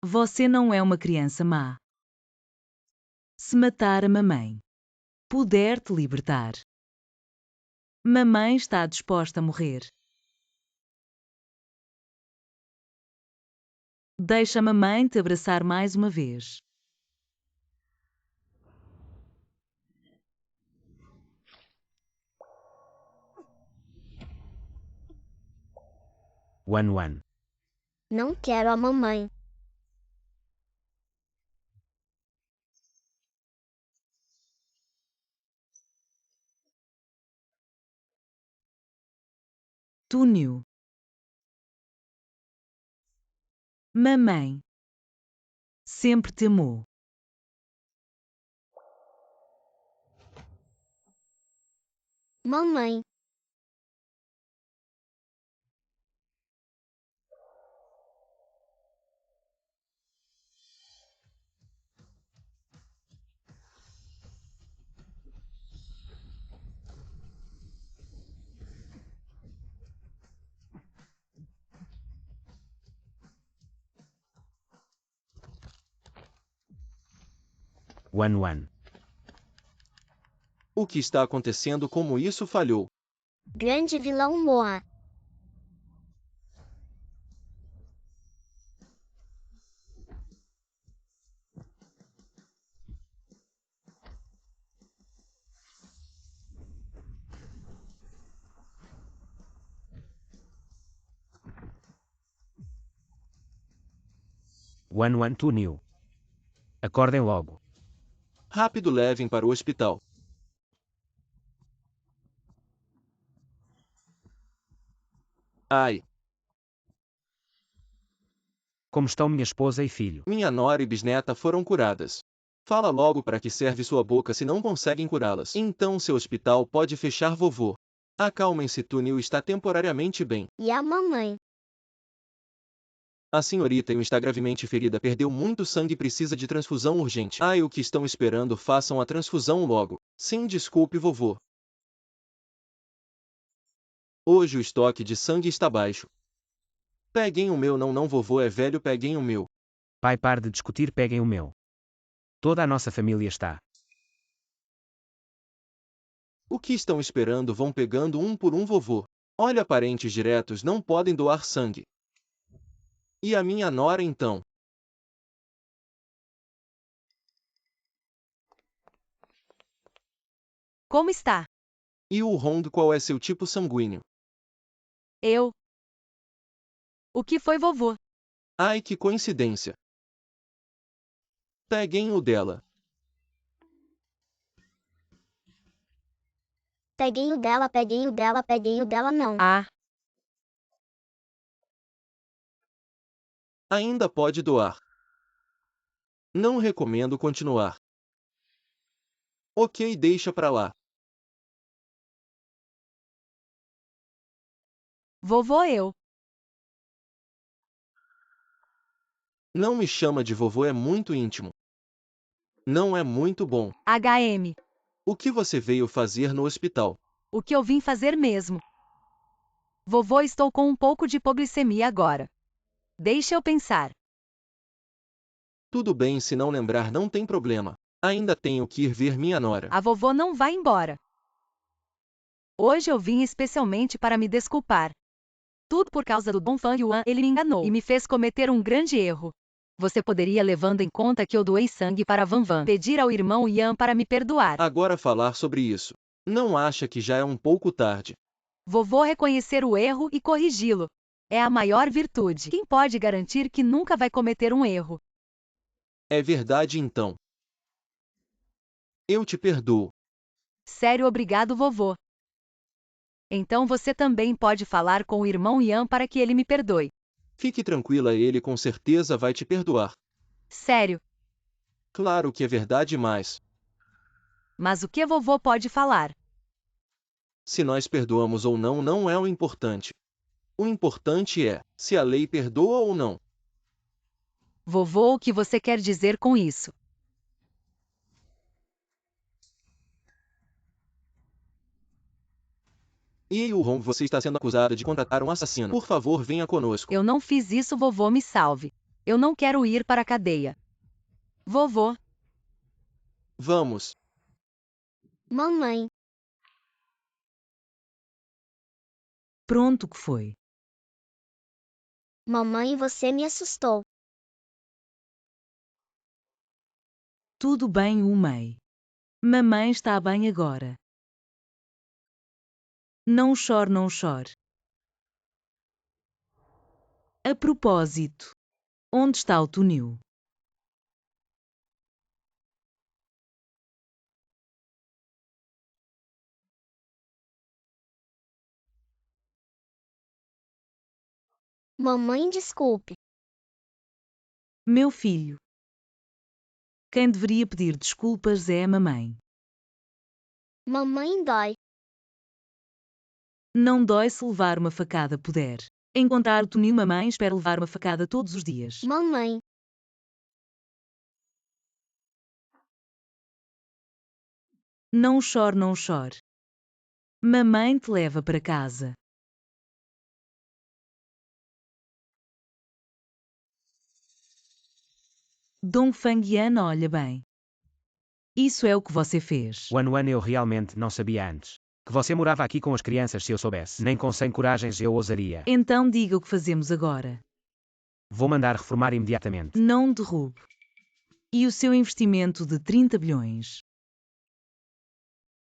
Você não é uma criança má. Se matar a mamãe, puder te libertar. Mamãe está disposta a morrer. Deixa a mamãe te abraçar mais uma vez. Wan. Não quero a mamãe. Túnio. Mamãe sempre te amou. Mamãe. Wan. O que está acontecendo? Como isso falhou? Grande vilão Moa. Wan, Túnio. Acordem logo. Rápido, levem para o hospital. Ai, Como estão minha esposa e filho? minha nora e bisneta foram curadas. Fala logo para que serve sua boca se não conseguem curá-las. Então seu hospital pode fechar, vovô. Acalmem-se, Tunil está temporariamente bem. E a mamãe? A senhorita Yu está gravemente ferida, perdeu muito sangue e precisa de transfusão urgente. Ai, o que estão esperando? Façam a transfusão logo. Sim, desculpe, vovô. Hoje o estoque de sangue está baixo. Peguem o meu. Não, vovô é velho, peguem o meu. Pai, pare de discutir, peguem o meu. Toda a nossa família está. O que estão esperando? Vão pegando um por um, vovô. Olha, parentes diretos não podem doar sangue. E a minha nora então? Como está? E o Hong, qual é seu tipo sanguíneo? Eu. O que foi, vovô? Ai, que coincidência. Peguem o dela. Peguei o dela, peguei o dela, peguei o dela não. Ah, Ainda pode doar. Não recomendo continuar. Ok, deixa pra lá. vovô, eu. Não me chama de vovô, é muito íntimo. Não é muito bom. HM. O que você veio fazer no hospital? O que eu vim fazer mesmo? Vovô, estou com um pouco de hipoglicemia agora. Deixa eu pensar. Tudo bem, se não lembrar não tem problema. Ainda tenho que ir ver minha nora. A vovô não vai embora. Hoje eu vim especialmente para me desculpar. Tudo por causa do Dong Fangyuan, ele me enganou e me fez cometer um grande erro. Você poderia, levando em conta que eu doei sangue para Van Van, pedir ao irmão Yan para me perdoar. Agora falar sobre isso. Não acha que já é um pouco tarde? Vovô reconhecer o erro e corrigi-lo. É a maior virtude. Quem pode garantir que nunca vai cometer um erro? É verdade então. Eu te perdoo. Sério, obrigado, vovô. Então você também pode falar com o irmão Yan para que ele me perdoe. Fique tranquila, ele com certeza vai te perdoar. Sério. Claro que é verdade, mas Mas o que vovô pode falar? se nós perdoamos ou não, não é o importante. O importante é se a lei perdoa ou não. Vovô, o que você quer dizer com isso? E o Hong, você está sendo acusada de contratar um assassino. Por favor, venha conosco. Eu não fiz isso, vovô, me salve. Eu não quero ir para a cadeia. Vovô, Vamos. Mamãe, Pronto que foi. mamãe, você me assustou. Tudo bem, Umei. Mamãe está bem agora. Não chore, não chore. A propósito, onde está o Tunil? Mamãe, desculpe. Meu filho. Quem deveria pedir desculpas é a mamãe. Mamãe dói. Não dói se levar uma facada puder. Encontrar o Tunil, mamãe espera levar uma facada todos os dias. Mamãe, Não chore, não chore. Mamãe te leva para casa. Dong Fangyan, olha bem. Isso é o que você fez. Wan, eu realmente não sabia antes. Que você morava aqui com as crianças. Se eu soubesse, nem com 100 coragens eu ousaria. Então diga o que fazemos agora. Vou mandar reformar imediatamente. Não derrube. E o seu investimento de 30 bilhões?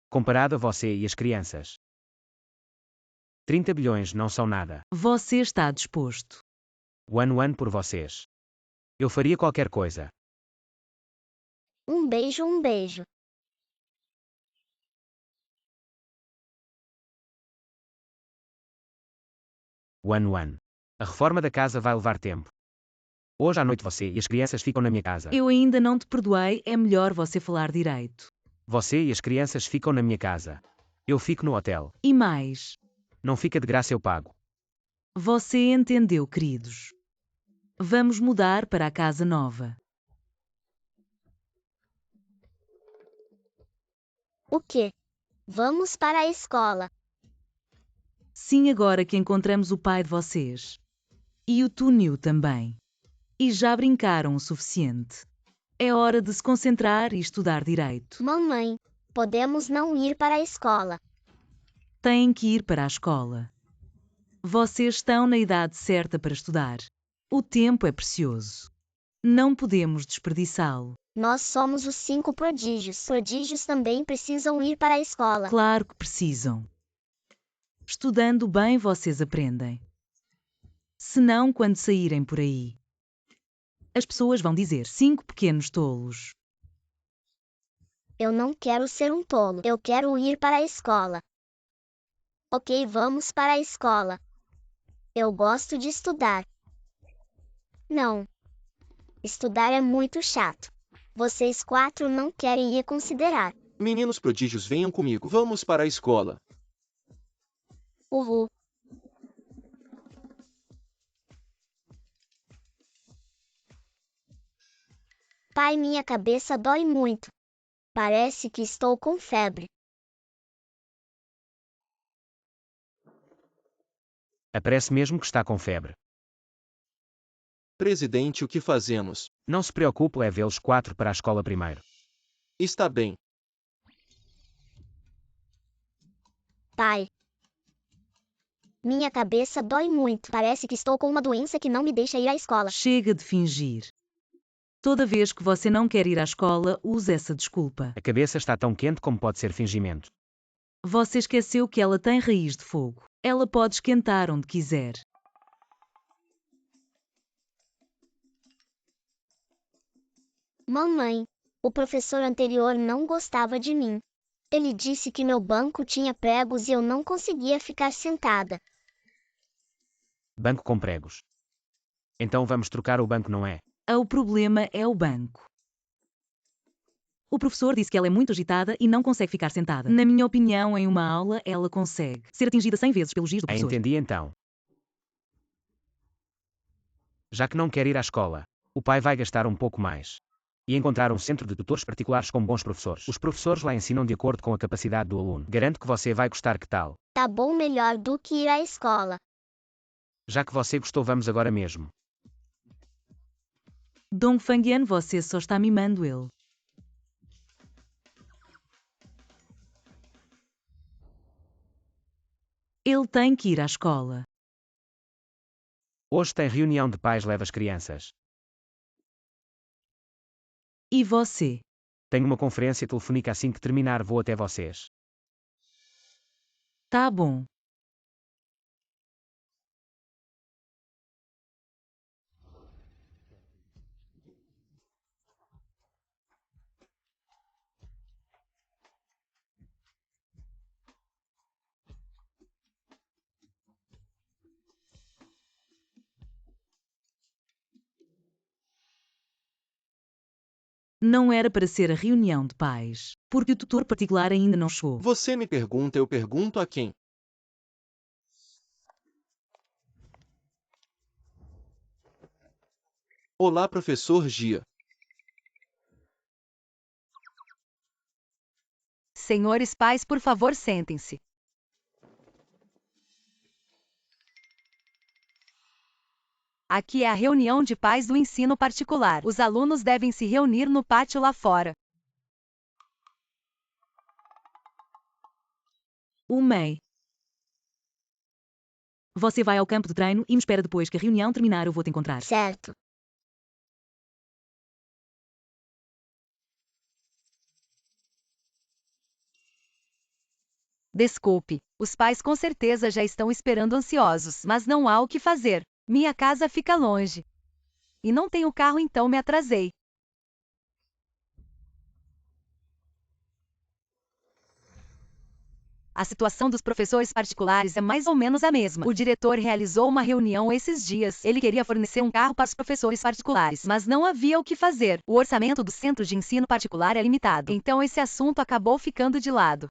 Comparado a você e as crianças. 30 bilhões não são nada. Você está disposto. Wan por vocês. Eu faria qualquer coisa. um beijo, um beijo. Wan. A reforma da casa vai levar tempo. Hoje à noite você e as crianças ficam na minha casa. Eu ainda não te perdoei, é melhor você falar direito. Você e as crianças ficam na minha casa. Eu fico no hotel. E mais. Não fica de graça, eu pago. Você entendeu, queridos. Vamos mudar para a casa nova. O quê? Vamos para a escola. Sim, agora que encontramos o pai de vocês. E o túnel também. E já brincaram o suficiente. É hora de se concentrar e estudar direito. Mamãe, podemos não ir para a escola. Têm que ir para a escola. Vocês estão na idade certa para estudar. O tempo é precioso. Não podemos desperdiçá-lo. Nós somos os 5 prodígios. Prodígios também precisam ir para a escola. Claro que precisam. Estudando bem vocês aprendem. Senão, quando saírem por aí, as pessoas vão dizer 5 pequenos tolos. Eu não quero ser um tolo. Eu quero ir para a escola. Ok, vamos para a escola. Eu gosto de estudar. Não. Estudar é muito chato. Vocês 4 não querem ir considerar. Meninos prodígios, venham comigo. Vamos para a escola. Uhul. Pai, minha cabeça dói muito. Parece que estou com febre. Parece mesmo que está com febre. Presidente, o que fazemos? Não se preocupe, leve eles 4 para a escola primeiro. Está bem. Pai. Minha cabeça dói muito. Parece que estou com uma doença que não me deixa ir à escola. Chega de fingir. Toda vez que você não quer ir à escola, use essa desculpa. A cabeça está tão quente como pode ser fingimento. Você esqueceu que ela tem raiz de fogo. Ela pode esquentar onde quiser. Mamãe, o professor anterior não gostava de mim. Ele disse que meu banco tinha pregos e eu não conseguia ficar sentada. Banco com pregos. Então vamos trocar o banco, não é? O problema é o banco. O professor disse que ela é muito agitada e não consegue ficar sentada. Na minha opinião, em uma aula, ela consegue ser atingida 100 vezes pelos giz do professor. Entendi então. Já que não quer ir à escola, o pai vai gastar um pouco mais. E encontrar um centro de tutores particulares com bons professores. Os professores lá ensinam de acordo com a capacidade do aluno. Garanto que você vai gostar, que tal? Tá bom, melhor do que ir à escola. Já que você gostou, vamos agora mesmo. Dong Fangian, você só está mimando ele. Ele tem que ir à escola. Hoje tem reunião de pais, leva as crianças. E você? Tenho uma conferência telefônica, assim que terminar vou até vocês. Tá bom. Não era para ser a reunião de pais, porque o tutor particular ainda não chegou. Você me pergunta, eu pergunto a quem? Olá, professor Gia. Senhores pais, por favor, sentem-se. Aqui é a reunião de pais do ensino particular. Os alunos devem se reunir no pátio lá fora. O Mei. Você vai ao campo de treino e me espera depois que a reunião terminar, eu vou te encontrar. Certo. Desculpe, os pais com certeza já estão esperando ansiosos, mas não há o que fazer. Minha casa fica longe. E não tenho carro, então me atrasei. A situação dos professores particulares é mais ou menos a mesma. O diretor realizou uma reunião esses dias. Ele queria fornecer um carro para os professores particulares, mas não havia o que fazer. O orçamento do centro de ensino particular é limitado. Então esse assunto acabou ficando de lado.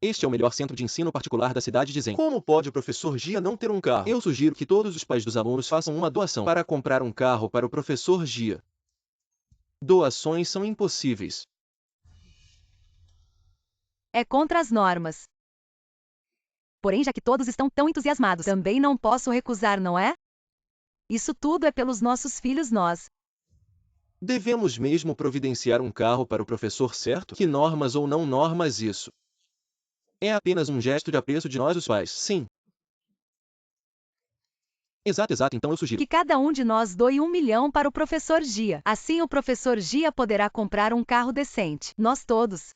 Este é o melhor centro de ensino particular da cidade de Zen. Como pode o professor Gia não ter um carro? Eu sugiro que todos os pais dos alunos façam uma doação para comprar um carro para o professor Gia. Doações são impossíveis. É contra as normas. Porém, já que todos estão tão entusiasmados, também não posso recusar, não é? Isso tudo é pelos nossos filhos nós. Devemos mesmo providenciar um carro para o professor, certo? Que normas ou não normas isso? É apenas um gesto de apreço de nós os pais, sim. Exato, então eu sugiro Que cada um de nós doe 1 milhão para o professor Gia. Assim o professor Gia poderá comprar um carro decente. Nós todos.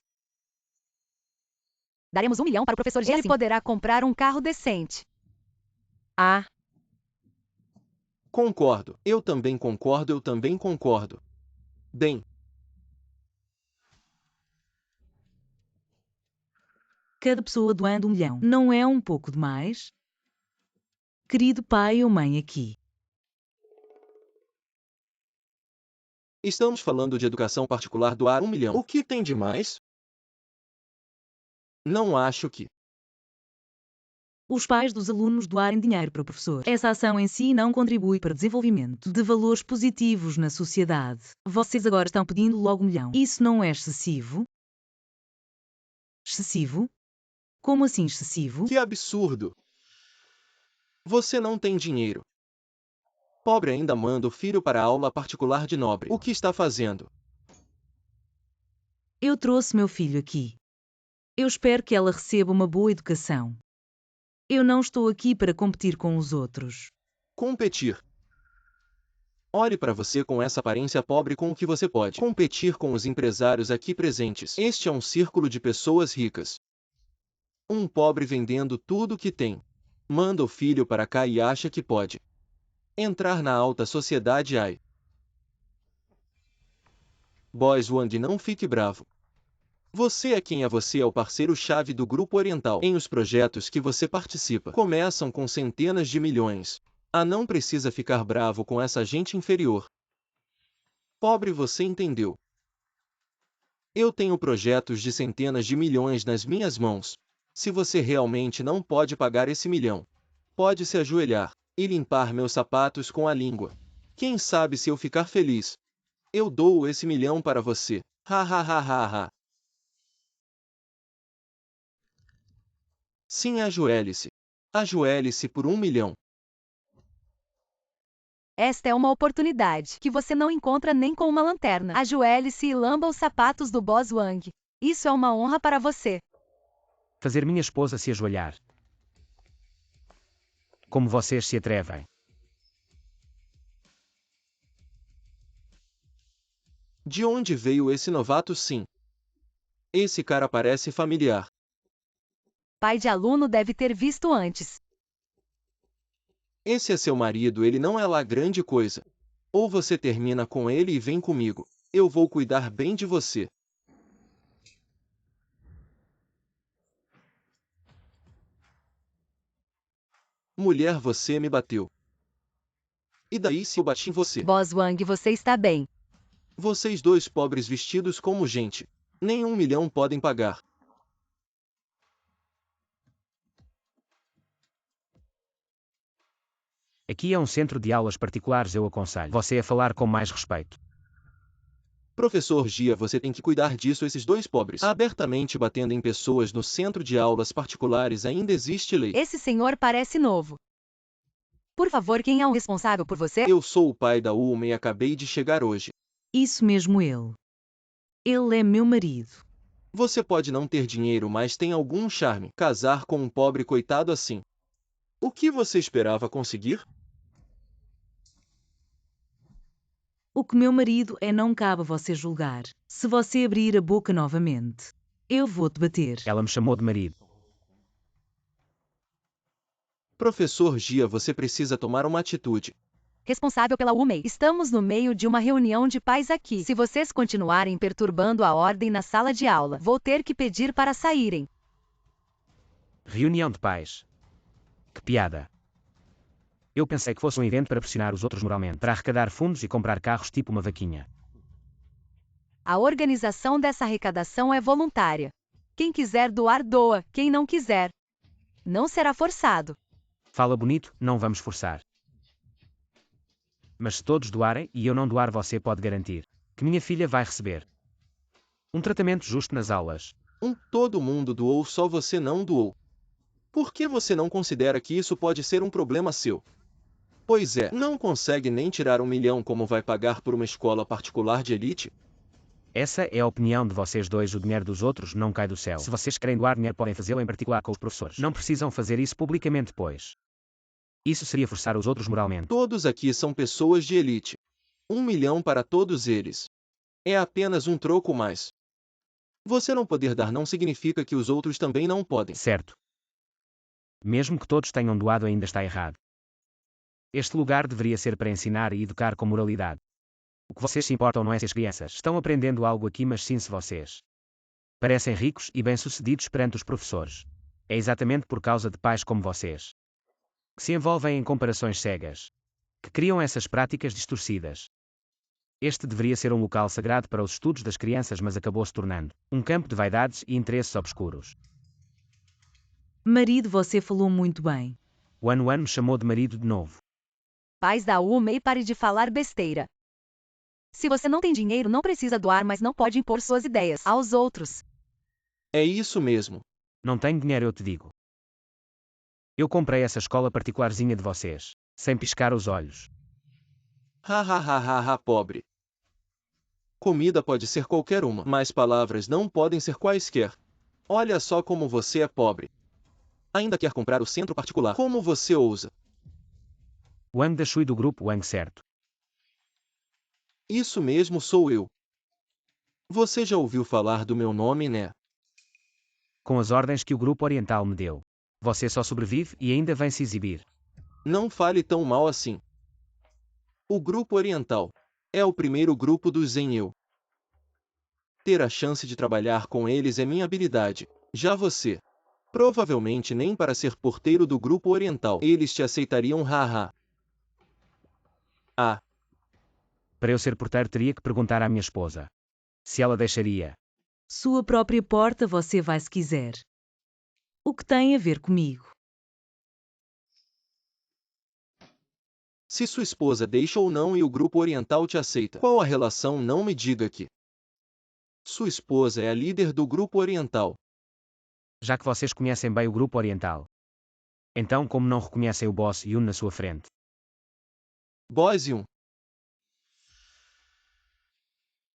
Daremos 1 milhão para o professor Gia. Ele poderá comprar um carro decente. Ah, Concordo. Eu também concordo. Bem, Cada pessoa doando 1 milhão. Não é um pouco demais? Querido pai ou mãe aqui. estamos falando de educação particular doar 1 milhão. O que tem de mais? Não acho que. Os pais dos alunos doarem dinheiro para o professor. Essa ação em si não contribui para o desenvolvimento de valores positivos na sociedade. Vocês agora estão pedindo logo 1 milhão. Isso não é excessivo? Excessivo? Como assim excessivo? Que absurdo! Você não tem dinheiro. Pobre ainda manda o filho para a aula particular de nobre. O que está fazendo? Eu trouxe meu filho aqui. Eu espero que ela receba uma boa educação. Eu não estou aqui para competir com os outros. Competir. Olhe para você com essa aparência pobre com o que você pode competir com os empresários aqui presentes. Este é um círculo de pessoas ricas. Um pobre vendendo tudo o que tem. Manda o filho para cá e acha que pode entrar na alta sociedade. Ai. Boys Wang, não fique bravo. Você é o parceiro-chave do Grupo Oriental. Em os projetos que você participa, começam com centenas de milhões. Não precisa ficar bravo com essa gente inferior. Pobre, você entendeu. Eu tenho projetos de centenas de milhões nas minhas mãos. Se você realmente não pode pagar esse milhão, pode se ajoelhar e limpar meus sapatos com a língua. Quem sabe se eu ficar feliz, eu dou esse milhão para você. Ha ha ha ha ha. Sim, ajoelhe-se. Ajoelhe-se por 1 milhão. esta é uma oportunidade que você não encontra nem com uma lanterna. Ajoelhe-se e lamba os sapatos do Boss Wang. Isso é uma honra para você. Fazer minha esposa se ajoelhar. Como vocês se atrevem? De onde veio esse novato, sim? Esse cara parece familiar. Pai de aluno deve ter visto antes. Esse é seu marido, ele não é lá grande coisa. Ou você termina com ele e vem comigo. Eu vou cuidar bem de você. Mulher, você me bateu. E daí se eu bati em você? Boss Wang, você está bem. Vocês dois pobres vestidos como gente. Nem 1 milhão podem pagar. Aqui é um centro de aulas particulares, eu aconselho você a falar com mais respeito. Professor Gia, você tem que cuidar disso, esses dois pobres abertamente batendo em pessoas no centro de aulas particulares. Ainda existe lei. Esse senhor parece novo. Por favor, quem é o responsável por você? Eu sou o pai da Uma e acabei de chegar hoje. Isso mesmo ele. Ele é meu marido. Você pode não ter dinheiro, mas tem algum charme. Casar com um pobre coitado assim. O que você esperava conseguir? O que meu marido é não cabe a você julgar. Se você abrir a boca novamente, eu vou te bater. Ela me chamou de marido. Professor Gia, você precisa tomar uma atitude. Responsável pela UMEI. Estamos no meio de uma reunião de pais aqui. Se vocês continuarem perturbando a ordem na sala de aula, vou ter que pedir para saírem. Reunião de pais. Que piada. Eu pensei que fosse um evento para pressionar os outros moralmente, para arrecadar fundos e comprar carros tipo uma vaquinha. A organização dessa arrecadação é voluntária. Quem quiser doar, doa. Quem não quiser, não será forçado. Fala bonito, não vamos forçar. Mas se todos doarem, e eu não doar, você pode garantir que minha filha vai receber um tratamento justo nas aulas. Todo mundo doou, só você não doou. Por que você não considera que isso pode ser um problema seu? Pois é, não consegue nem tirar 1 milhão, como vai pagar por uma escola particular de elite? Essa é a opinião de vocês dois. O dinheiro dos outros não cai do céu. Se vocês querem doar dinheiro, podem fazê-lo em particular com os professores. Não precisam fazer isso publicamente, pois isso seria forçar os outros moralmente. Todos aqui são pessoas de elite. 1 milhão para todos eles. É apenas um troco mais. Você não poder dar não significa que os outros também não podem. Certo. Mesmo que todos tenham doado, ainda está errado. Este lugar deveria ser para ensinar e educar com moralidade. O que vocês se importam não é se as crianças estão aprendendo algo aqui, mas sim se vocês parecem ricos e bem-sucedidos perante os professores. É exatamente por causa de pais como vocês que se envolvem em comparações cegas, que criam essas práticas distorcidas. Este deveria ser um local sagrado para os estudos das crianças, mas acabou se tornando um campo de vaidades e interesses obscuros. Marido, você falou muito bem. Wan me chamou de marido de novo. Pais da Uma, e pare de falar besteira. Se você não tem dinheiro, não precisa doar, mas não pode impor suas ideias aos outros. É isso mesmo. Não tenho dinheiro, eu te digo. Eu comprei essa escola particularzinha de vocês, sem piscar os olhos. Ha, pobre. Comida pode ser qualquer uma, mas palavras não podem ser quaisquer. Olha só como você é pobre. Ainda quer comprar o centro particular. Como você ousa? Wang da Shui do grupo Wang, certo? Isso mesmo, sou eu. Você já ouviu falar do meu nome, né? Com as ordens que o grupo oriental me deu, você só sobrevive e ainda vem se exibir. Não fale tão mal assim. O grupo oriental é o primeiro grupo dos Zenyu. Ter a chance de trabalhar com eles é minha habilidade. Já você, provavelmente nem para ser porteiro do grupo oriental eles te aceitariam, haha. Ah, Para eu ser porteiro, teria que perguntar à minha esposa se ela deixaria. Sua própria porta, você vai se quiser. O que tem a ver comigo? se sua esposa deixa ou não e o grupo oriental te aceita, qual a relação? Não me diga que sua esposa é a líder do grupo oriental. Já que vocês conhecem bem o grupo oriental, então como não reconhecem o boss Yun na sua frente? Boss Yun.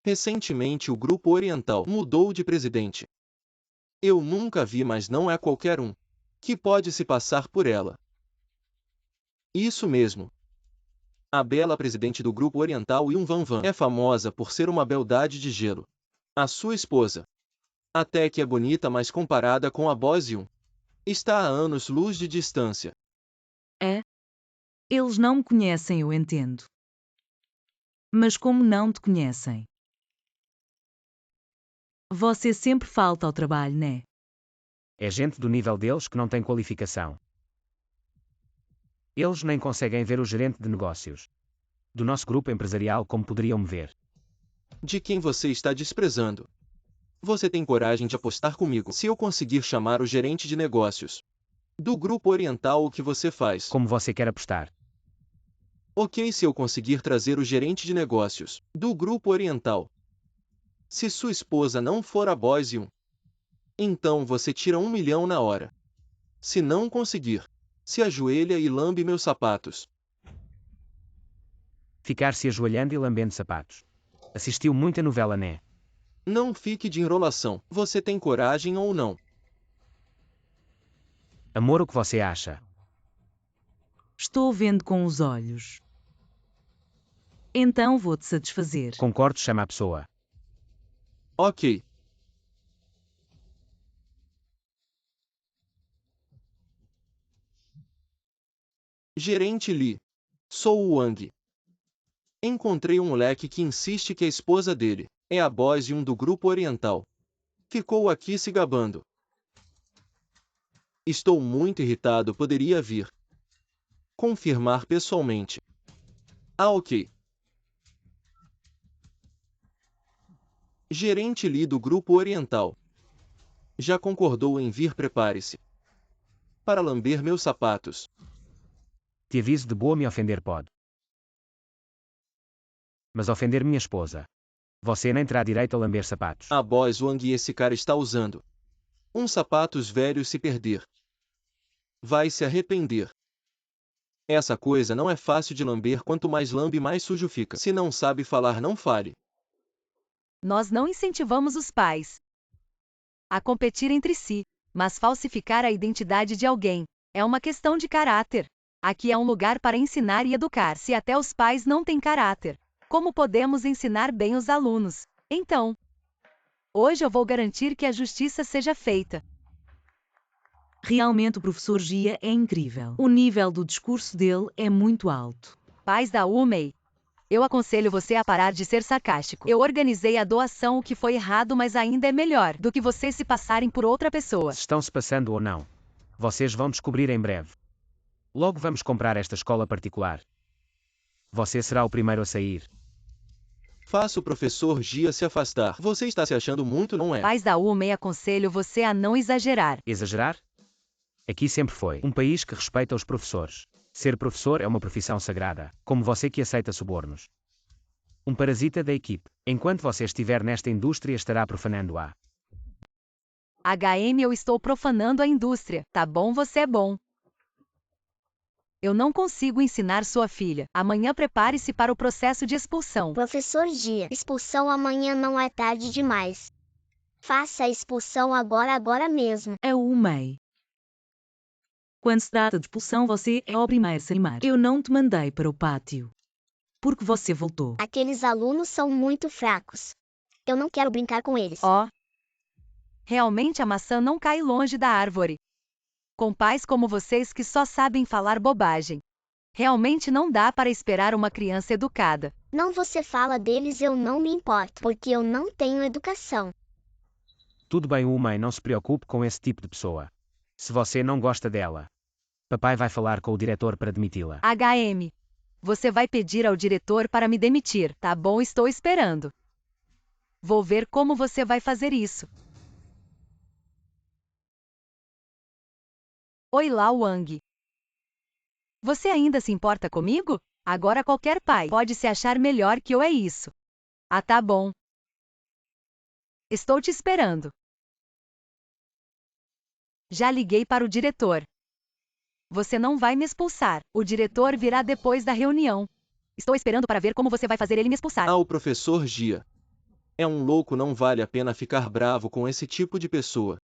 Recentemente o grupo oriental mudou de presidente. Eu nunca vi, mas não é qualquer um que pode se passar por ela. Isso mesmo. A bela presidente do grupo oriental, Yun Van, é famosa por ser uma beldade de gelo. A sua esposa, até que é bonita, mas comparada com a Boss Yun, está a anos-luz de distância. Eles não me conhecem, eu entendo. Mas como não te conhecem? Você sempre falta ao trabalho, né? É gente do nível deles que não tem qualificação. Eles nem conseguem ver o gerente de negócios do nosso grupo empresarial como poderiam me ver. De quem você está desprezando? Você tem coragem de apostar comigo se eu conseguir chamar o gerente de negócios do grupo oriental? O que você faz? Como você quer apostar? Ok, se eu conseguir trazer o gerente de negócios do grupo oriental. Se sua esposa não for a Boss Yun, então você tira 1 milhão na hora. Se não conseguir, se ajoelha e lambe meus sapatos. Ficar se ajoelhando e lambendo sapatos. Assistiu muita novela, né? Não fique de enrolação. Você tem coragem ou não? Amor, o que você acha? Estou vendo com os olhos. Então vou-te satisfazer. Concordo, chama a pessoa. Ok. Gerente Lee. Sou o Wang. Encontrei um moleque que insiste que a esposa dele é a Boss Yun do grupo oriental. Ficou aqui se gabando. Estou muito irritado, poderia vir confirmar pessoalmente. Ah, ok. Gerente Lee do grupo oriental. Já concordou em vir? Prepare-se para lamber meus sapatos. Te aviso, de boa me ofender pode. Mas ofender minha esposa. Você nem terá direito a lamber sapatos. Ah, boys, Wang, esse cara está usando uns sapatos velhos. Se perder, vai se arrepender. Essa coisa não é fácil de lamber. Quanto mais lambe, mais sujo fica. Se não sabe falar, não fale. Nós não incentivamos os pais a competir entre si, mas falsificar a identidade de alguém é uma questão de caráter. Aqui é um lugar para ensinar e educar. Se até os pais não têm caráter, como podemos ensinar bem os alunos? Então, hoje eu vou garantir que a justiça seja feita. Realmente o professor Gia é incrível. O nível do discurso dele é muito alto. Pais da UMEI, eu aconselho você a parar de ser sarcástico. Eu organizei a doação, o que foi errado, mas ainda é melhor do que vocês se passarem por outra pessoa. Se estão se passando ou não, vocês vão descobrir em breve. Logo vamos comprar esta escola particular. Você será o primeiro a sair. Faça o professor Gia se afastar. Você está se achando muito, não é? Pais da UMEI, aconselho você a não exagerar. Exagerar? Aqui sempre foi um país que respeita os professores. Ser professor é uma profissão sagrada, como você que aceita subornos. Um parasita da equipe. Enquanto você estiver nesta indústria, estará profanando-a. HM, eu estou profanando a indústria. Tá bom, você é bom. Eu não consigo ensinar sua filha. Amanhã prepare-se para o processo de expulsão. Professor Gia, expulsão amanhã, não é tarde demais. Faça a expulsão agora mesmo. É o MEI. Quando se trata de expulsão, você é o primeiro a se animar. Eu não te mandei para o pátio. Porque você voltou. Aqueles alunos são muito fracos. Eu não quero brincar com eles. Ó. Realmente a maçã não cai longe da árvore. Com pais como vocês que só sabem falar bobagem. Realmente não dá para esperar uma criança educada. Não, você fala deles, eu não me importo, porque eu não tenho educação. Tudo bem, mãe, não se preocupe com esse tipo de pessoa. Se você não gosta dela, papai vai falar com o diretor para demiti-la. HM, você vai pedir ao diretor para me demitir, tá bom? Estou esperando. Vou ver como você vai fazer isso. Oi lá, Wang. Você ainda se importa comigo? Agora qualquer pai pode se achar melhor que eu, é isso. Ah, tá bom. Estou te esperando. Já liguei para o diretor. Você não vai me expulsar. O diretor virá depois da reunião. Estou esperando para ver como você vai fazer ele me expulsar. Ah, o professor Gia é um louco. Não vale a pena ficar bravo com esse tipo de pessoa.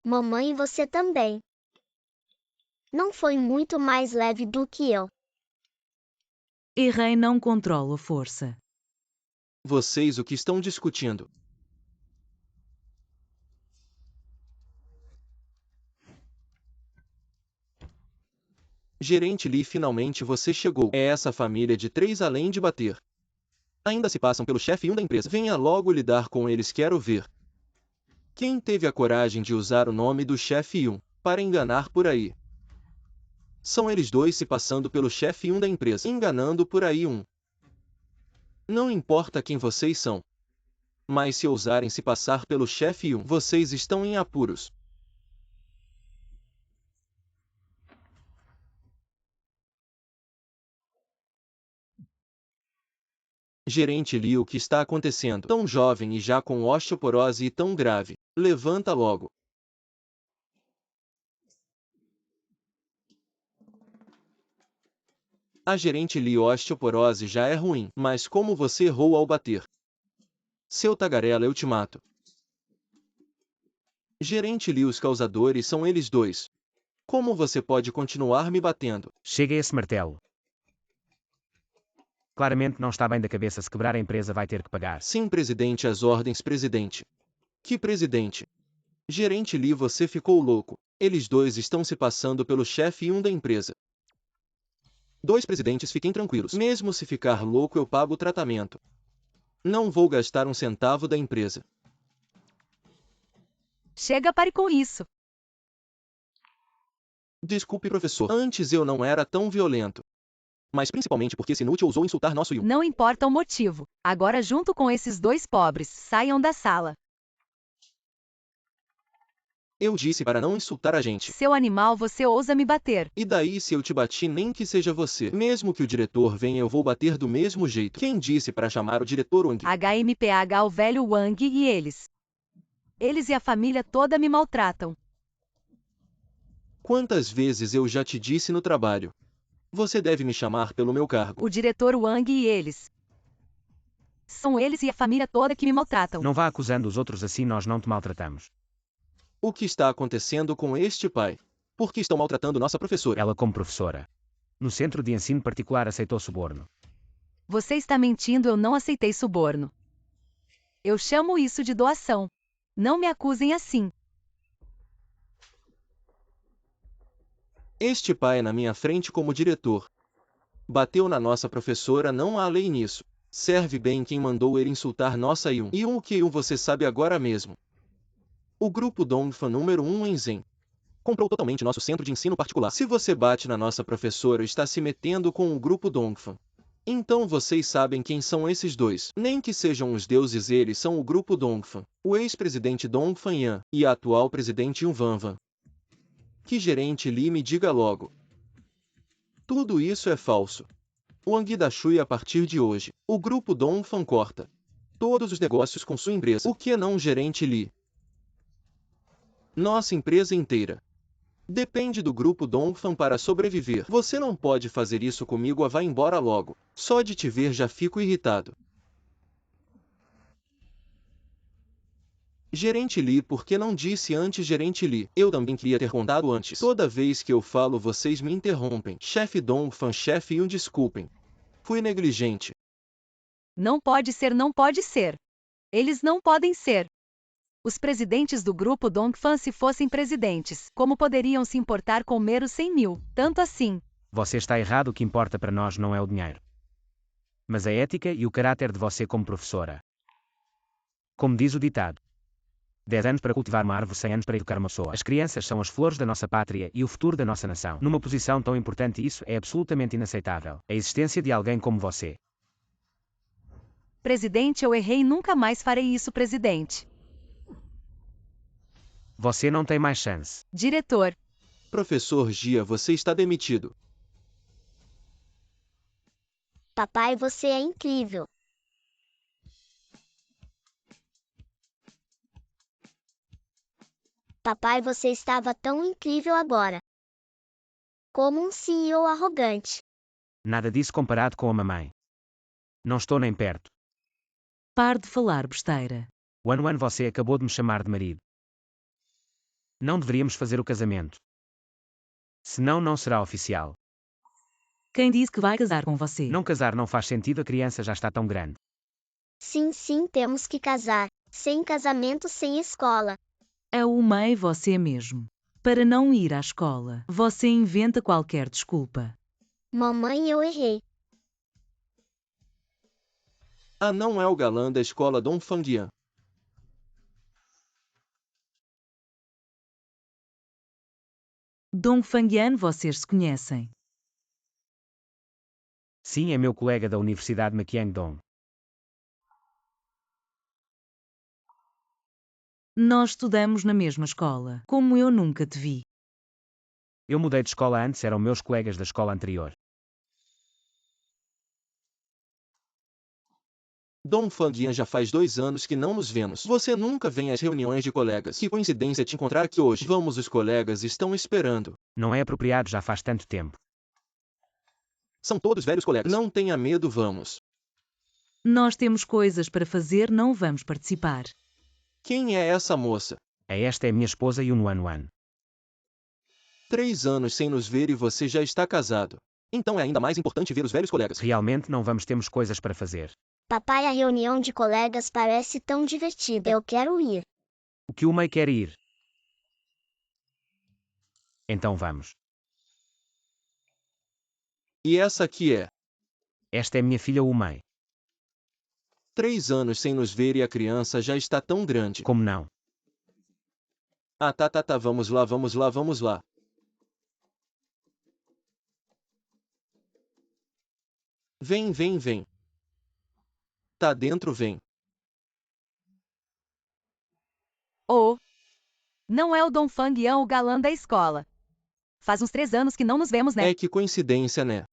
Mamãe, você também. Não foi muito mais leve do que eu. Errei, não controlo a força. Vocês o que estão discutindo? Gerente Lee, finalmente você chegou. É essa família de 3, além de bater. Ainda se passam pelo chefe 1 da empresa. Venha logo lidar com eles, quero ver. Quem teve a coragem de usar o nome do chefe 1 para enganar por aí? São eles dois se passando pelo chefe 1 da empresa, enganando por aí um. Não importa quem vocês são. Mas se ousarem se passar pelo chefe 1, vocês estão em apuros. Gerente Lee, o que está acontecendo? Tão jovem e já com osteoporose e tão grave. Levanta logo. A gerente Li, osteoporose já é ruim, mas como você errou ao bater? Seu tagarela, eu te mato. Gerente Li, os causadores são eles dois. Como você pode continuar me batendo? Chega esse martelo. Claramente não está bem da cabeça. Se quebrar a empresa vai ter que pagar. Sim, presidente, as ordens, presidente. Que presidente? Gerente Li, você ficou louco. Eles dois estão se passando pelo chefe e um da empresa. Dois presidentes, fiquem tranquilos. Mesmo se ficar louco, eu pago o tratamento. Não vou gastar um centavo da empresa. Chega, pare com isso. Desculpe, professor. Antes eu não era tão violento. Mas principalmente porque esse inútil ousou insultar nosso Yu. Não importa o motivo. Agora, junto com esses dois pobres, saiam da sala. Eu disse para não insultar a gente. Seu animal, você ousa me bater. E daí se eu te bati, nem que seja você? Mesmo que o diretor venha, eu vou bater do mesmo jeito. Quem disse para chamar o diretor Wang? HMPH, o velho Wang e eles. Eles e a família toda me maltratam. Quantas vezes eu já te disse no trabalho? Você deve me chamar pelo meu cargo. O diretor Wang e eles. São eles e a família toda que me maltratam. Não vá acusando os outros assim, nós não te maltratamos. O que está acontecendo com este pai? Por que estão maltratando nossa professora? Ela como professora. No centro de ensino particular aceitou suborno. Você está mentindo, eu não aceitei suborno. Eu chamo isso de doação. Não me acusem assim. Este pai na minha frente como diretor. Bateu na nossa professora, não há lei nisso. Serve bem quem mandou ele insultar nossa Yun. E o que você sabe agora mesmo. O grupo Dongfan número 1 em Zen comprou totalmente nosso centro de ensino particular. Se você bate na nossa professora, está se metendo com o grupo Dongfan. Então vocês sabem quem são esses dois. Nem que sejam os deuses, eles são o grupo Dongfan. O ex-presidente Dongfan Yan e a atual presidente Yun Vanvan. Que gerente Li me diga logo. Tudo isso é falso. Wang da Shui, a partir de hoje, o grupo Dongfan corta todos os negócios com sua empresa. O que não, gerente Li? Nossa empresa inteira depende do grupo Dongfan para sobreviver. Você não pode fazer isso comigo, vá embora logo. Só de te ver já fico irritado. Gerente Li, por que não disse antes, gerente Li? Eu também queria ter contado antes. Toda vez que eu falo, vocês me interrompem. Chefe Dongfan, chefe Yun, desculpem. Fui negligente. Não pode ser, não pode ser. Eles não podem ser. Os presidentes do grupo Dongfan, se fossem presidentes, como poderiam se importar com meros 100 mil? Tanto assim. Você está errado, o que importa para nós não é o dinheiro, mas a ética e o caráter de você como professora. Como diz o ditado: 10 anos para cultivar uma árvore, 100 anos para educar uma pessoa. As crianças são as flores da nossa pátria e o futuro da nossa nação. Numa posição tão importante, isso é absolutamente inaceitável. A existência de alguém como você. Presidente, eu errei, nunca mais farei isso, presidente. Você não tem mais chance. Diretor. Professor Gia, você está demitido. Papai, você é incrível. Papai, você estava tão incrível agora. Como um CEO arrogante. Nada disso comparado com a mamãe. Não estou nem perto. Pare de falar besteira. Wan, você acabou de me chamar de marido. Não deveríamos fazer o casamento. Senão não será oficial. Quem disse que vai casar com você? Não casar não faz sentido, a criança já está tão grande. Sim, sim, temos que casar. Sem casamento, sem escola. É o mãe você mesmo. Para não ir à escola, você inventa qualquer desculpa. Mamãe, eu errei. Ah, não é o galã da escola Dongfan Yan. Dongfang Yan, vocês se conhecem. Sim, é meu colega da Universidade Maquiang-dong. Nós estudamos na mesma escola. Como eu nunca te vi. Eu mudei de escola antes, eram meus colegas da escola anterior. Dongfang Yan, já faz 2 anos que não nos vemos. Você nunca vem às reuniões de colegas. Que coincidência te encontrar aqui hoje. Vamos, os colegas estão esperando. Não é apropriado, já faz tanto tempo. São todos velhos colegas. Não tenha medo, vamos. Nós temos coisas para fazer, não vamos participar. Quem é essa moça? Esta é minha esposa Yunwan. 3 anos sem nos ver e você já está casado. Então é ainda mais importante ver os velhos colegas. Realmente não vamos temos coisas para fazer. Papai, a reunião de colegas parece tão divertida. Eu quero ir. O que o Mei quer ir? Então vamos. E essa aqui é? Esta é minha filha Mei. 3 anos sem nos ver e a criança já está tão grande. Como não? Ah, tá, vamos lá. Vem. Tá dentro, vem. Oh, não é o Dong Fangyan o galã da escola. Faz uns 3 anos que não nos vemos, né? É que coincidência, né?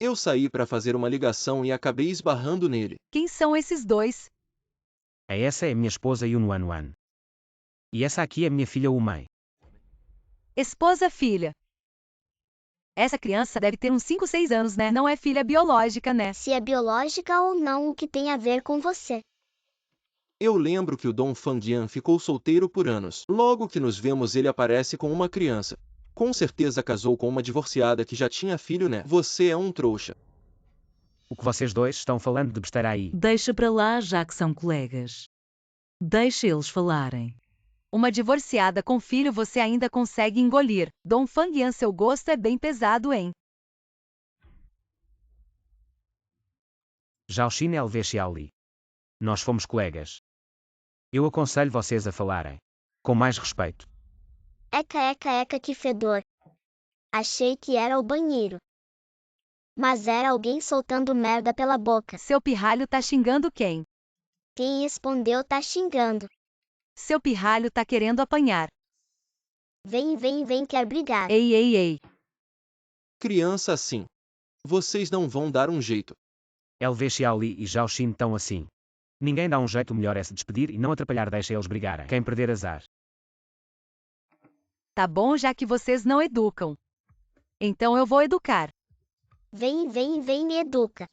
Eu saí para fazer uma ligação e acabei esbarrando nele. Quem são esses dois? Essa é minha esposa Yunwan. E essa aqui é minha filha Mei. Esposa-filha. Essa criança deve ter uns 5, 6 anos, né? Não é filha biológica, né? Se é biológica ou não, o que tem a ver com você? Eu lembro que o Dong Fangyan ficou solteiro por anos. Logo que nos vemos ele aparece com uma criança. Com certeza casou com uma divorciada que já tinha filho, né? Você é um trouxa. O que vocês dois estão falando de besteira aí? Deixa para lá, já que são colegas. Deixa eles falarem. Uma divorciada com filho você ainda consegue engolir. Dong Fangyan, seu gosto é bem pesado, hein? Zhaoxin LV Xiaoli. Nós fomos colegas. Eu aconselho vocês a falarem. Com mais respeito. Eca, que fedor. Achei que era o banheiro. Mas era alguém soltando merda pela boca. Seu pirralho tá xingando quem? Quem respondeu tá xingando. Seu pirralho tá querendo apanhar. Vem, quer brigar. Ei. Criança assim. Vocês não vão dar um jeito. LV Xiaoli e Zhaoxin estão assim. Ninguém dá um jeito, melhor é se despedir e não atrapalhar, deixa eles brigarem. Quem perder azar. Tá bom, já que vocês não educam. Então eu vou educar. Vem, me educa.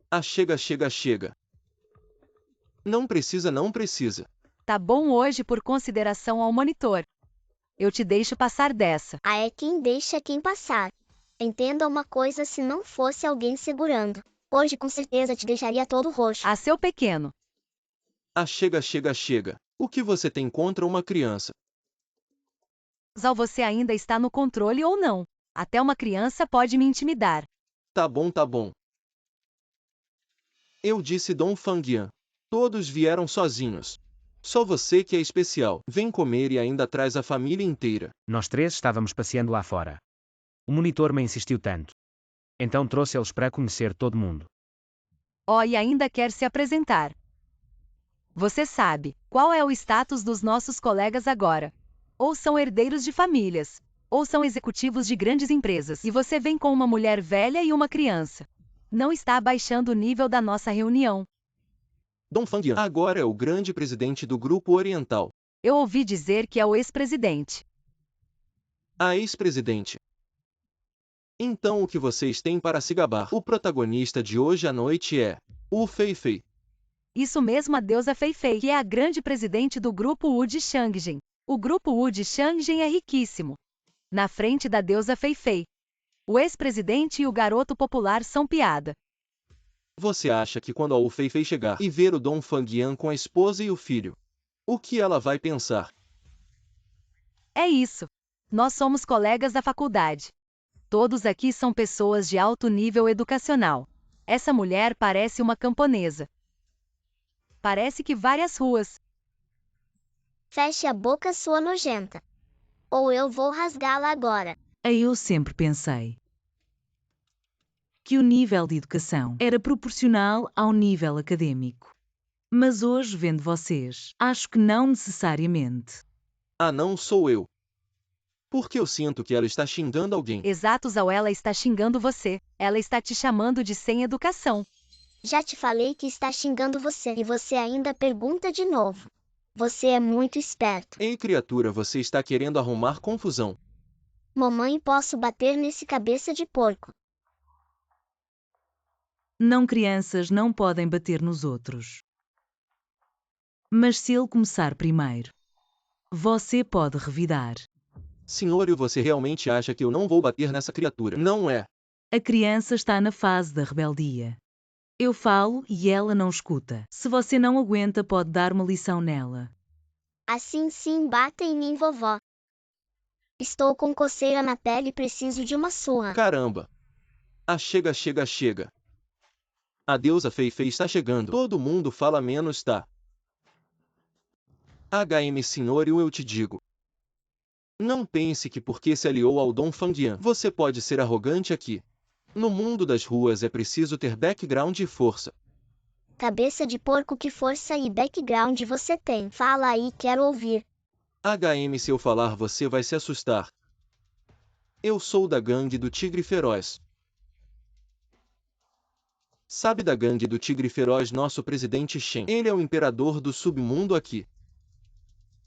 Ah, chega. Não precisa. Tá bom hoje por consideração ao monitor. Eu te deixo passar dessa. Ah, é quem deixa quem passar. Entenda uma coisa, se não fosse alguém segurando. Hoje com certeza te deixaria todo roxo. Ah, seu pequeno. Ah, chega. O que você tem contra uma criança? Zal, você ainda está no controle ou não? Até uma criança pode me intimidar. Tá bom. Eu disse Dong Fangyan. Todos vieram sozinhos. Só você que é especial. Vem comer e ainda traz a família inteira. Nós 3 estávamos passeando lá fora. O monitor me insistiu tanto. Então trouxe eles para conhecer todo mundo. Oh, e ainda quer se apresentar. Você sabe qual é o status dos nossos colegas agora? Ou são herdeiros de famílias, ou são executivos de grandes empresas. E você vem com uma mulher velha e uma criança. Não está abaixando o nível da nossa reunião. Dong Fangyan agora é o grande presidente do Grupo Oriental. Eu ouvi dizer que é o ex-presidente. A ex-presidente. Então o que vocês têm para se gabar? O protagonista de hoje à noite é o Fei. Isso mesmo, a deusa Fei, que é a grande presidente do Grupo Wu de Shangjin. O Grupo Wu de Shangjin é riquíssimo. Na frente da deusa Fei, o ex-presidente e o garoto popular são piada. Você acha que quando a Fei chegar e ver o Dong Fangyan com a esposa e o filho, o que ela vai pensar? É isso. Nós somos colegas da faculdade. Todos aqui são pessoas de alto nível educacional. Essa mulher parece uma camponesa. Parece que várias ruas. Feche a boca, sua nojenta. Ou eu vou rasgá-la agora. Eu sempre pensei que o nível de educação era proporcional ao nível acadêmico. Mas hoje, vendo vocês, acho que não necessariamente. Ah, não sou eu. Porque eu sinto que ela está xingando alguém. Exato, Zal, ela está xingando você. Ela está te chamando de sem educação. Já te falei que está xingando você e você ainda pergunta de novo. Você é muito esperto. Ei, criatura, você está querendo arrumar confusão. Mamãe, posso bater nesse cabeça de porco? Não, crianças não podem bater nos outros. Mas se ele começar primeiro, você pode revidar. Senhor, você realmente acha que eu não vou bater nessa criatura? Não é. A criança está na fase da rebeldia. Eu falo e ela não escuta. Se você não aguenta, pode dar uma lição nela. Assim sim, bata em mim, vovó. Estou com coceira na pele e preciso de uma surra. Caramba. Ah, chega, chega, chega. A deusa Fei Fei está chegando. Todo mundo fala menos, tá? Senhor, eu te digo. Não pense que porque se aliou ao Dom Fangyan, você pode ser arrogante aqui. No mundo das ruas é preciso ter background e força. Cabeça de porco, que força e background você tem? Fala aí, quero ouvir. Se eu falar você vai se assustar. Eu sou da gangue do Tigre Feroz. Sabe da gangue do Tigre Feroz, nosso presidente Shen? Ele é o imperador do submundo aqui.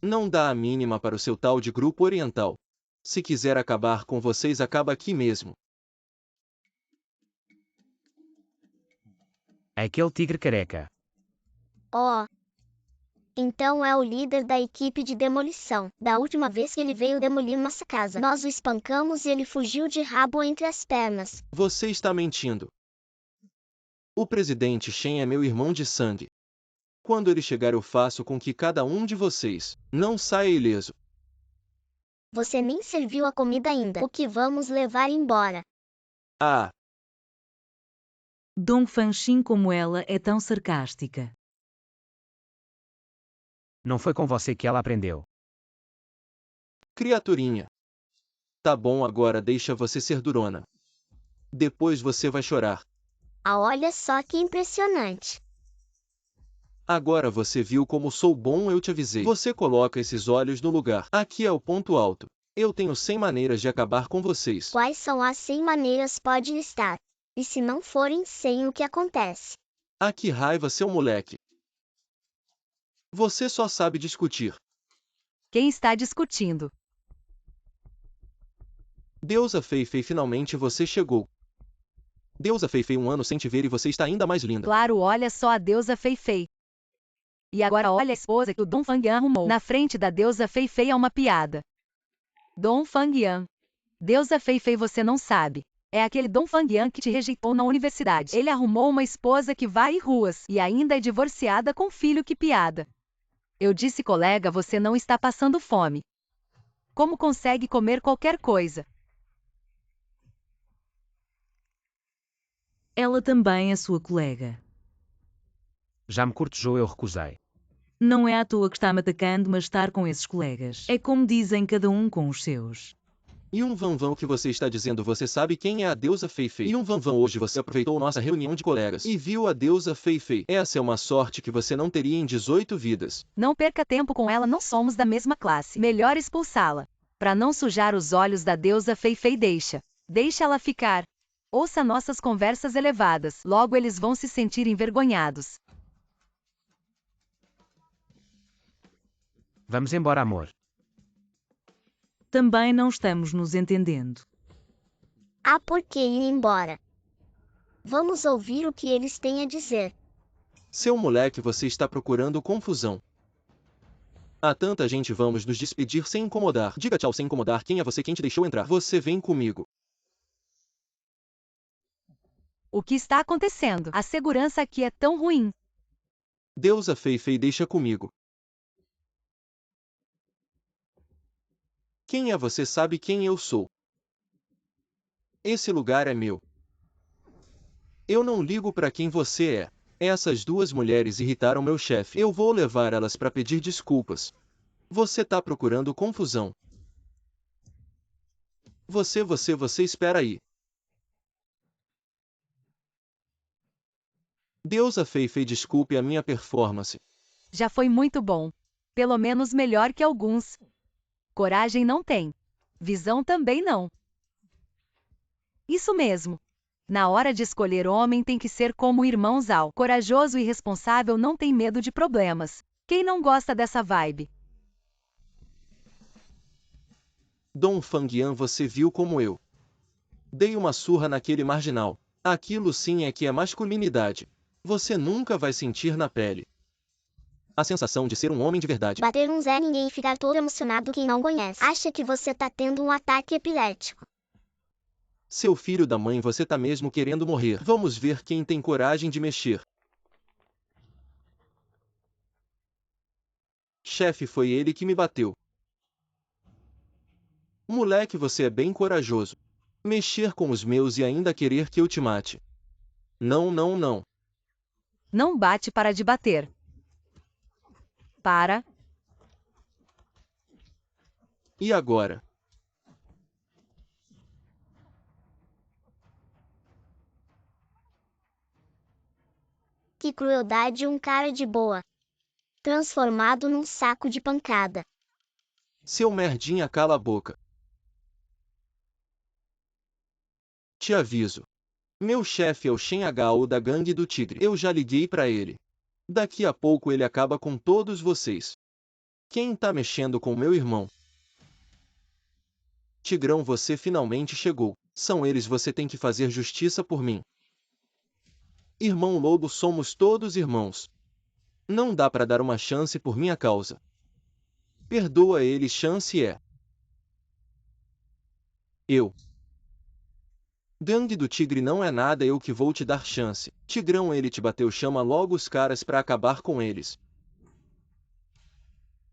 Não dá a mínima para o seu tal de grupo oriental. Se quiser acabar com vocês, acaba aqui mesmo. Aquele tigre careca. Ó. Então é o líder da equipe de demolição. Da última vez que ele veio demolir nossa casa, nós o espancamos e ele fugiu de rabo entre as pernas. Você está mentindo. O presidente Shen é meu irmão de sangue. Quando ele chegar, eu faço com que cada um de vocês não saia ileso. Você nem serviu a comida ainda. O que vamos levar embora? Ah, Dong Fanxin, como ela é tão sarcástica. Não foi com você que ela aprendeu. criaturinha. Tá bom, agora deixa você ser durona. Depois você vai chorar. Ah, olha só que impressionante. Agora você viu como sou bom, eu te avisei. Você coloca esses olhos no lugar. Aqui é o ponto alto. Eu tenho 100 maneiras de acabar com vocês. Quais são as 100 maneiras? Pode listar. E se não forem 100, o que acontece? Ah, que raiva, seu moleque. Você só sabe discutir. Quem está discutindo? Deusa Fei Fei, finalmente você chegou. Deusa Fei Fei, um ano sem te ver e você está ainda mais linda. Claro, olha só a deusa Fei Fei. E agora olha a esposa que o Dong Fangyan arrumou. Na frente da deusa Fei Fei é uma piada. Dong Fangyan. Deusa Fei Fei, você não sabe. É aquele Dong Fangyan que te rejeitou na universidade. Ele arrumou uma esposa que vai em ruas e ainda é divorciada com filho, que piada. Eu disse, colega, você não está passando fome. Como consegue comer qualquer coisa? Ela também é sua colega. Já me cortejou, eu recusei. Não é à toa que está me atacando, mas estar com esses colegas. É como dizem, cada um com os seus. E um vão que você está dizendo, você sabe quem é a deusa Fei Fei. E um vão, hoje você aproveitou nossa reunião de colegas e viu a deusa Fei Fei. Essa é uma sorte que você não teria em 18 vidas. Não perca tempo com ela, não somos da mesma classe. Melhor expulsá-la. Para não sujar os olhos da deusa Fei Fei, deixa ela ficar. Ouça nossas conversas elevadas, logo eles vão se sentir envergonhados. Vamos embora, amor. Também não estamos nos entendendo. Ah, por que ir embora? Vamos ouvir o que eles têm a dizer. Seu moleque, você está procurando confusão. Há tanta gente, vamos nos despedir sem incomodar. Diga tchau sem incomodar. Quem é você? Quem te deixou entrar? Você vem comigo. O que está acontecendo? A segurança aqui é tão ruim. Deusa Fei Fei, deixa comigo. Quem é você? Sabe quem eu sou. Esse lugar é meu. Eu não ligo para quem você é. Essas duas mulheres irritaram meu chefe. Eu vou levar elas para pedir desculpas. Você tá procurando confusão. Você espera aí. Deusa Fei Fei, desculpe a minha performance. Já foi muito bom. Pelo menos melhor que alguns. Coragem não tem. Visão também não. Isso mesmo. Na hora de escolher homem tem que ser como o irmão Zhao. Corajoso e responsável, não tem medo de problemas. Quem não gosta dessa vibe? Dong Fangyan, você viu como eu dei uma surra naquele marginal. Aquilo sim é que é masculinidade. Você nunca vai sentir na pele a sensação de ser um homem de verdade. Bater um Zé ninguém e ficar todo emocionado quem não conhece. Acha que você tá tendo um ataque epilético. Seu filho da mãe, você tá mesmo querendo morrer. Vamos ver quem tem coragem de mexer. Chefe, foi ele que me bateu. Moleque, você é bem corajoso. Mexer com os meus e ainda querer que eu te mate. Não, não, não. Não bate para de bater. Para. E agora? Que crueldade, um cara de boa. Transformado num saco de pancada. Seu merdinha, cala a boca. Te aviso. Meu chefe é o Shen Hao da gangue do Tigre. Eu já liguei pra ele. Daqui a pouco ele acaba com todos vocês. Quem tá mexendo com meu irmão? Tigrão, você finalmente chegou. São eles, você tem que fazer justiça por mim. Irmão Lobo, somos todos irmãos. Não dá pra dar uma chance por minha causa. Perdoa ele, chance é eu. Gangue do Tigre não é nada, eu que vou te dar chance. Tigrão, ele te bateu, chama logo os caras pra acabar com eles.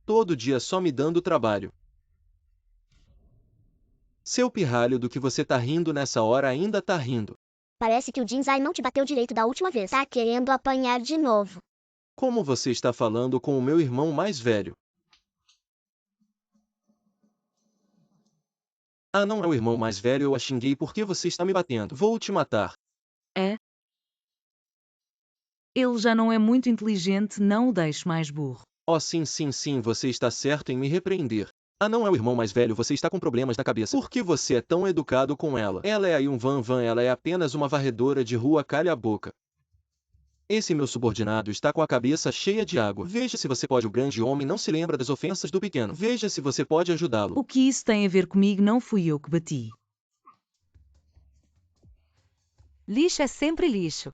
Todo dia só me dando trabalho. Seu pirralho, do que você tá rindo nessa hora, ainda tá rindo. Parece que o Jinzai não te bateu direito da última vez. Tá querendo apanhar de novo. Como você está falando com o meu irmão mais velho? Ah, não é o irmão mais velho, eu a xinguei porque você está me batendo. Vou te matar. Ele já não é muito inteligente, não o deixe mais burro. Oh, sim, sim, sim, você está certo em me repreender. Ah, não é o irmão mais velho, você está com problemas na cabeça. Por que você é tão educado com ela? Ela é aí um van, ela é apenas uma varredora de rua, calha a boca. Esse meu subordinado está com a cabeça cheia de água. Veja se você pode, o grande homem não se lembra das ofensas do pequeno. Veja se você pode ajudá-lo. O que isso tem a ver comigo? Não fui eu que bati. Lixo é sempre lixo.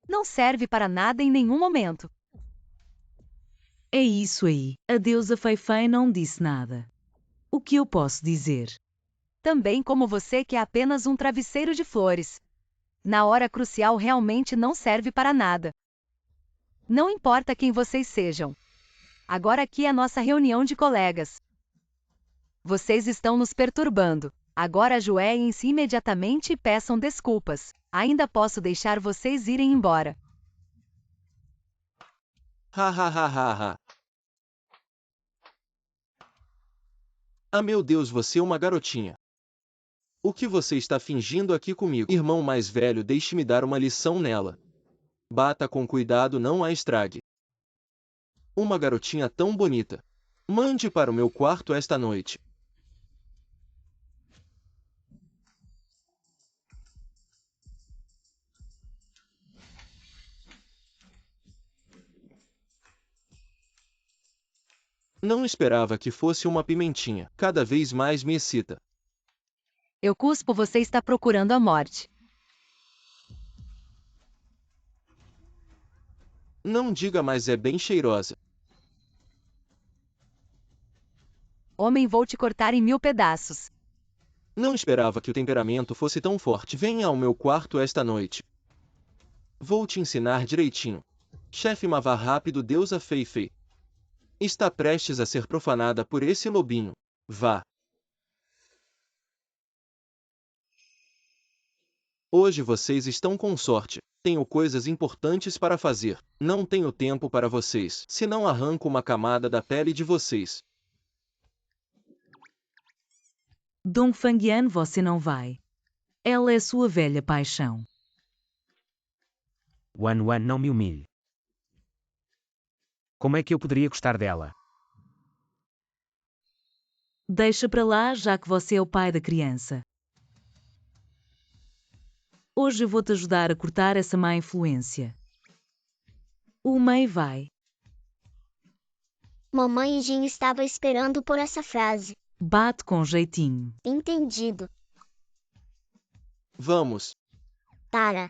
Não serve para nada em nenhum momento. É isso aí. A deusa Fei-Fei não disse nada. O que eu posso dizer? Também como você que é apenas um travesseiro de flores. Na hora crucial realmente não serve para nada. Não importa quem vocês sejam. Agora aqui é a nossa reunião de colegas. Vocês estão nos perturbando. Agora ajoelhem-se imediatamente e peçam desculpas. Ainda posso deixar vocês irem embora. Ha ha ha ha ha. Ah, meu Deus, você é uma garotinha. O que você está fingindo aqui comigo? Irmão mais velho, deixe-me dar uma lição nela. Bata com cuidado, não a estrague. Uma garotinha tão bonita. Mande para o meu quarto esta noite. Não esperava que fosse uma pimentinha. Cada vez mais me excita. Eu cuspo, você está procurando a morte. Não diga mais, é bem cheirosa. Homem, vou te cortar em 1000 pedaços. Não esperava que o temperamento fosse tão forte. Venha ao meu quarto esta noite. Vou te ensinar direitinho. Chefe Mavar rápido, deusa Fei-Fei. Está prestes a ser profanada por esse lobinho. Vá. Hoje vocês estão com sorte. Tenho coisas importantes para fazer. Não tenho tempo para vocês. Se não arranco uma camada da pele de vocês. Dong Fangyan, você não vai. Ela é sua velha paixão. Wan Wan, não me humilhe. Como é que eu poderia gostar dela? Deixa para lá, já que você é o pai da criança. Hoje eu vou te ajudar a cortar essa má influência. O Mei vai. Mamãe Jin estava esperando por essa frase. Bate com jeitinho. Entendido. Vamos. Tara.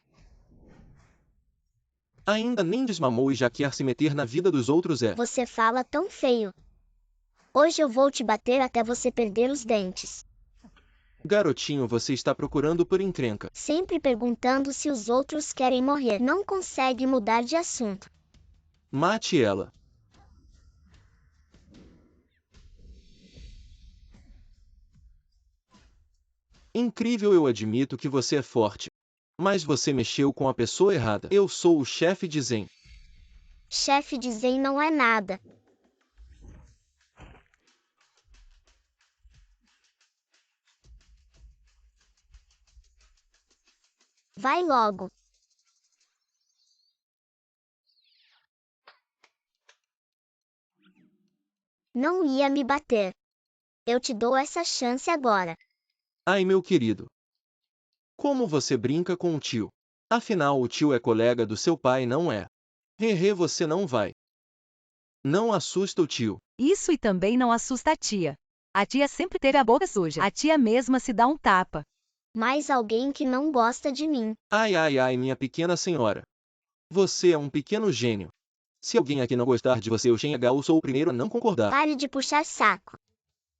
Ainda nem desmamou e já quer se meter na vida dos outros Você fala tão feio. Hoje eu vou te bater até você perder os dentes. Garotinho, você está procurando por encrenca. Sempre perguntando se os outros querem morrer. Não consegue mudar de assunto. Mate ela. Incrível, eu admito que você é forte. Mas você mexeu com a pessoa errada. Eu sou o chefe de Zen. Chefe de Zen não é nada. Vai logo. Não ia me bater. Eu te dou essa chance agora. Ai, meu querido. Como você brinca com o tio? Afinal, o tio é colega do seu pai, não é? Hehe, você não vai. Não assusta o tio. Isso e também não assusta a tia. A tia sempre teve a boca suja. A tia mesma se dá um tapa. Mais alguém que não gosta de mim. Ai, ai, ai, minha pequena senhora. Você é um pequeno gênio. Se alguém aqui não gostar de você, eu sou o primeiro a não concordar. Pare de puxar saco.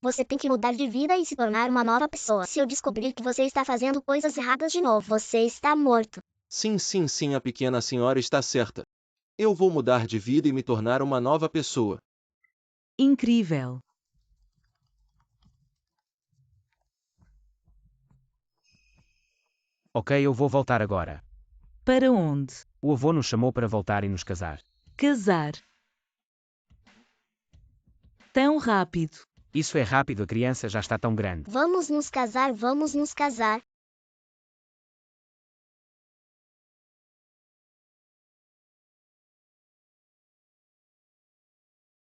Você tem que mudar de vida e se tornar uma nova pessoa. Se eu descobrir que você está fazendo coisas erradas de novo, você está morto. Sim, sim, sim, a pequena senhora está certa. Eu vou mudar de vida e me tornar uma nova pessoa. Incrível. Ok, eu vou voltar agora. Para onde? O avô nos chamou para voltar e nos casar. Casar. Tão rápido. Isso é rápido, a criança já está tão grande. Vamos nos casar, vamos nos casar.